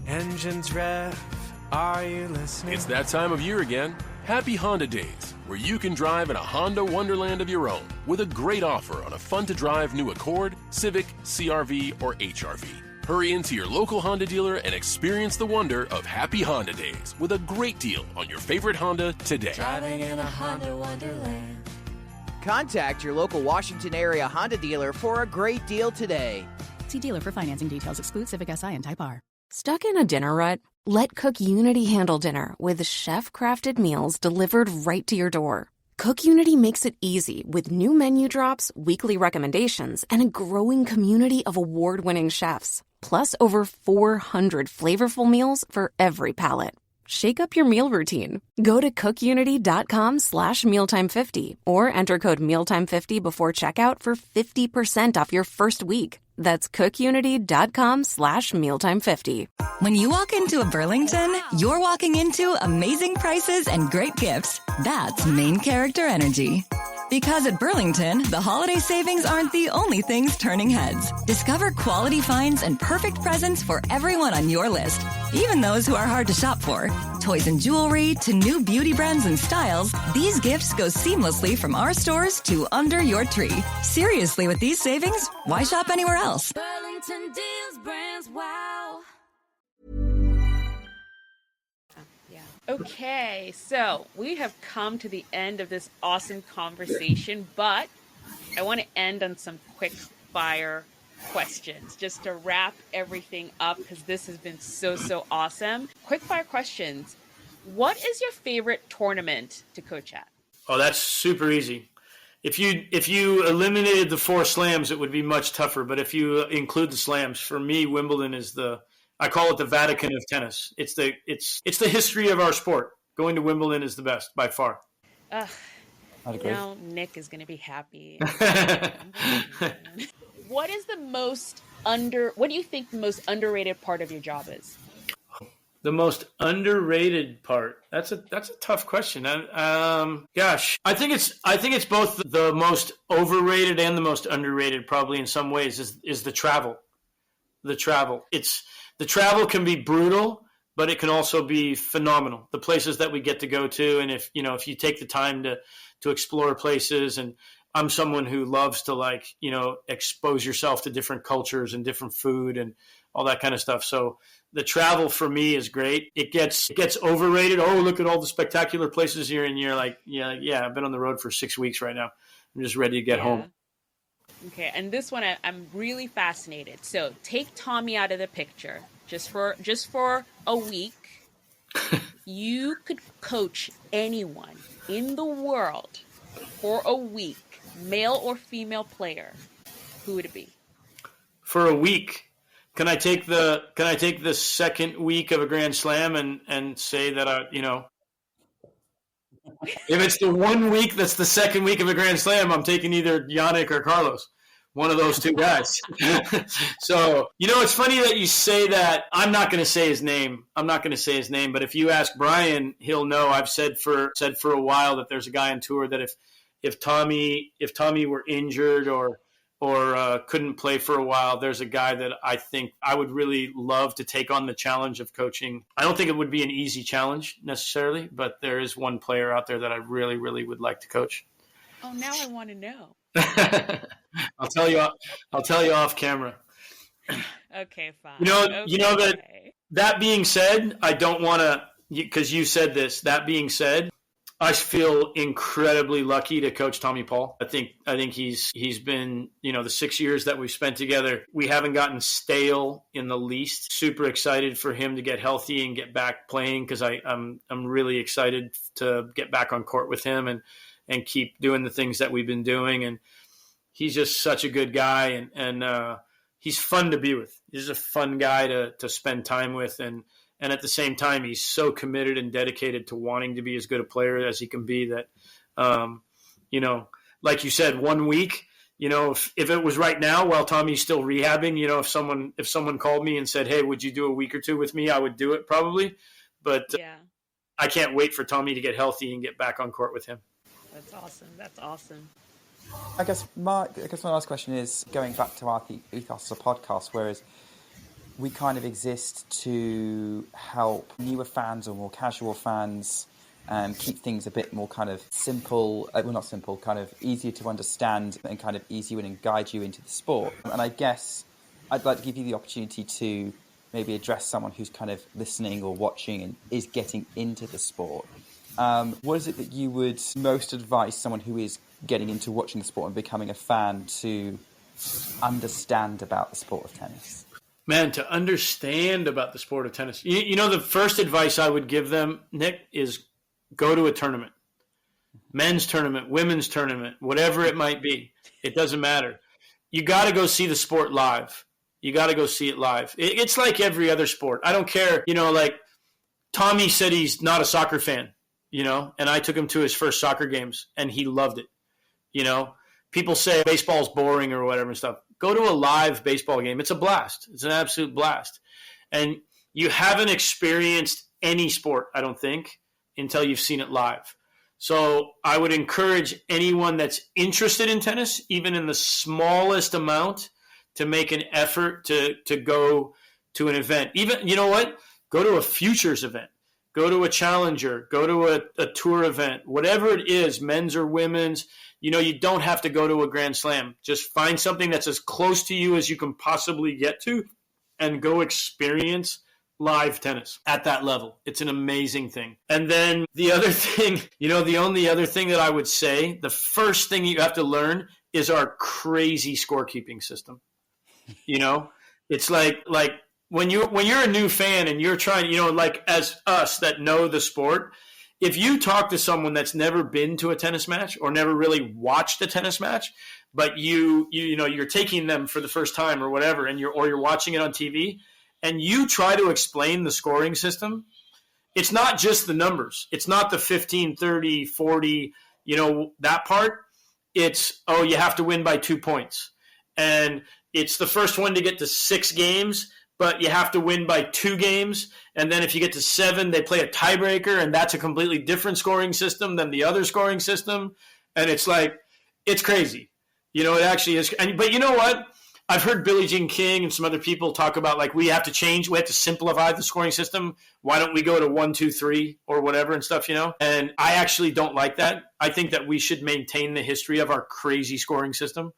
Engines rev, are you listening? It's that time of year again. Happy Honda Days, where you can drive in a Honda wonderland of your own with a great offer on a fun-to-drive new Accord, Civic, CR-V, or HR-V. Hurry into your local Honda dealer and experience the wonder of Happy Honda Days with a great deal on your favorite Honda today. Driving in a Honda wonderland. Contact your local Washington area Honda dealer for a great deal today. See dealer for financing details. Exclude Civic Si and Type R. Stuck in a dinner rut? Let Cook Unity handle dinner with chef-crafted meals delivered right to your door. Cook Unity makes it easy with new menu drops, weekly recommendations, and a growing community of award-winning chefs. Plus over 400 flavorful meals for every palate. Shake up your meal routine. Go to cookunity.com/mealtime50 or enter code mealtime50 before checkout for 50% off your first week. That's cookunity.com/mealtime50. When you walk into a Burlington, you're walking into amazing prices and great gifts. That's main character energy. Because at Burlington, the holiday savings aren't the only things turning heads. Discover quality finds and perfect presents for everyone on your list, even those who are hard to shop for. Toys and jewelry to new beauty brands and styles, these gifts go seamlessly from our stores to under your tree. Seriously, with these savings, why shop anywhere else? Burlington deals, brands, wow. Okay, so we have come to the end of this awesome conversation, but I want to end on some quick fire questions just to wrap everything up because this has been so awesome. Quick fire questions. What is your favorite tournament to coach at? Oh, that's super easy. If you eliminated the 4 slams, it would be much tougher. But if you include the slams, for me, Wimbledon is I call it the Vatican of tennis. It's the history of our sport. Going to Wimbledon is the best by far. I'd agree. Now Nick is going to be happy. What do you think the most underrated part of your job is? The most underrated part. That's a tough question. Gosh, I think it's both the most overrated and the most underrated. Probably in some ways is the travel. The travel. The travel can be brutal, but it can also be phenomenal. The places that we get to go to, and if you take the time to explore places, and I'm someone who loves to expose yourself to different cultures and different food and all that kind of stuff. So the travel for me is great. It gets overrated. Oh, look at all the spectacular places here, and you're like, yeah, I've been on the road for 6 weeks right now. I'm just ready to get home. Okay, and this one I'm really fascinated. So take Tommy out of the picture just for a week. You could coach anyone in the world for a week, male or female player. Who would it be? For a week. Can I take the second week of a Grand Slam and say that if it's the 1 week that's the second week of a Grand Slam, I'm taking either Yannick or Carlos. One of those two guys. So, it's funny that you say that. I'm not going to say his name. But if you ask Brian, he'll know. I've said for a while that there's a guy on tour that if Tommy were injured or couldn't play for a while, there's a guy that I think I would really love to take on the challenge of coaching. I don't think it would be an easy challenge necessarily, but there is one player out there that I really, really would like to coach. Oh, now I want to know. I'll tell you off camera. Okay, fine. That being said, I don't want to, because you said this. That being said, I feel incredibly lucky to coach Tommy Paul. I think he's been, the 6 years that we've spent together, we haven't gotten stale in the least. Super excited for him to get healthy and get back playing because I'm really excited to get back on court with him and keep doing the things that we've been doing. And he's just such a good guy, and he's fun to be with. He's a fun guy to spend time with, and at the same time, he's so committed and dedicated to wanting to be as good a player as he can be that, like you said, 1 week, if it was right now while Tommy's still rehabbing, if someone called me and said, hey, would you do a week or two with me? I would do it probably. But I can't wait for Tommy to get healthy and get back on court with him. That's awesome. I guess my last question is going back to our ethos as a podcast, whereas we kind of exist to help newer fans or more casual fans keep things a bit more kind of simple, well, not simple, kind of easier to understand and kind of ease you in and guide you into the sport. And I guess I'd like to give you the opportunity to maybe address someone who's kind of listening or watching and is getting into the sport. What is it that you would most advise someone who is getting into watching the sport and becoming a fan to understand about the sport of tennis? Man, to understand about the sport of tennis. You know, the first advice I would give them, Nick, is go to a tournament. Men's tournament, women's tournament, whatever it might be. It doesn't matter. You got to go see the sport live. You got to go see it live. It's like every other sport. I don't care. You know, like Tommy said he's not a soccer fan, you know, and I took him to his first soccer games and he loved it. You know, people say baseball's boring or whatever and stuff. Go to a live baseball game. It's a blast. It's an absolute blast. And you haven't experienced any sport, I don't think, until you've seen it live. So I would encourage anyone that's interested in tennis, even in the smallest amount, to make an effort to go to an event. Even, you know what? Go to a futures event. Go to a challenger. Go to a tour event. Whatever it is, men's or women's, you know, you don't have to go to a Grand Slam. Just find something that's as close to you as you can possibly get to and go experience live tennis at that level. It's an amazing thing. And then the other thing, you know, the only other thing that I would say, the first thing you have to learn is our crazy scorekeeping system. You know, it's like when you're a new fan and you're trying, you know, like as us that know the sport, if you talk to someone that's never been to a tennis match or never really watched a tennis match, but you know, you're taking them for the first time or whatever, and you're watching it on TV, and you try to explain the scoring system, it's not just the numbers. It's not the 15, 30, 40, you know, that part. It's, oh, you have to win by 2 points. And it's the first one to get to 6 games, but you have to win by 2 games. And then if you get to 7, they play a tiebreaker, and that's a completely different scoring system than the other scoring system. And it's like, it's crazy. You know, it actually is. But you know what? I've heard Billie Jean King and some other people talk about, like, we have to simplify the scoring system. Why don't we go to 1, 2, 3 or whatever and stuff, you know? And I actually don't like that. I think that we should maintain the history of our crazy scoring system,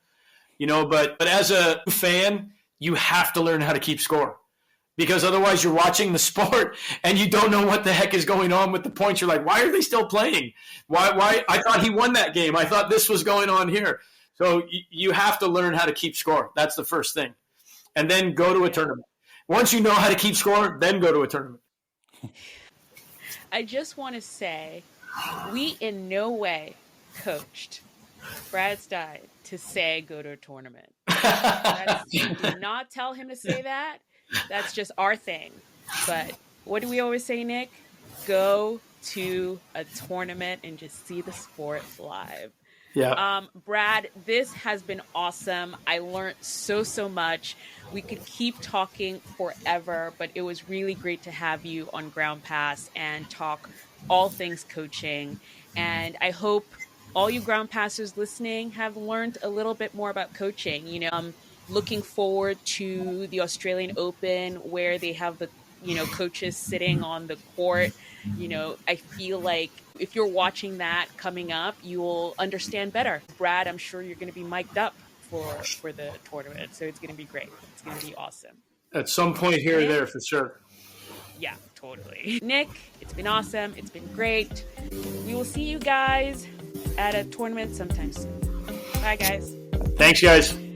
you know, but as a fan, you have to learn how to keep score, because otherwise you're watching the sport and you don't know what the heck is going on with the points. You're like, why are they still playing? Why? I thought he won that game. I thought this was going on here. So you have to learn how to keep score. That's the first thing. And then go to a tournament. Once you know how to keep score, then go to a tournament. I just want to say, we in no way coached Brad Stine to say go to a tournament. Do not tell him to say that. That's just our thing. But what do we always say, Nick? Go to a tournament and just see the sport live. Yeah. Brad, this has been awesome. I learned so much. We could keep talking forever, but it was really great to have you on Ground Pass and talk all things coaching. And I hope all you Ground Passers listening have learned a little bit more about coaching. You know, I'm looking forward to the Australian Open, where they have the, you know, coaches sitting on the court. You know, I feel like if you're watching that coming up, you will understand better. Brad, I'm sure you're going to be mic'd up for the tournament, so it's going to be great. It's going to be awesome. At some point here or there, for sure. Yeah, totally. Nick, it's been awesome. It's been great. We will see you guys at a tournament sometime soon. Bye, guys. Thanks, guys.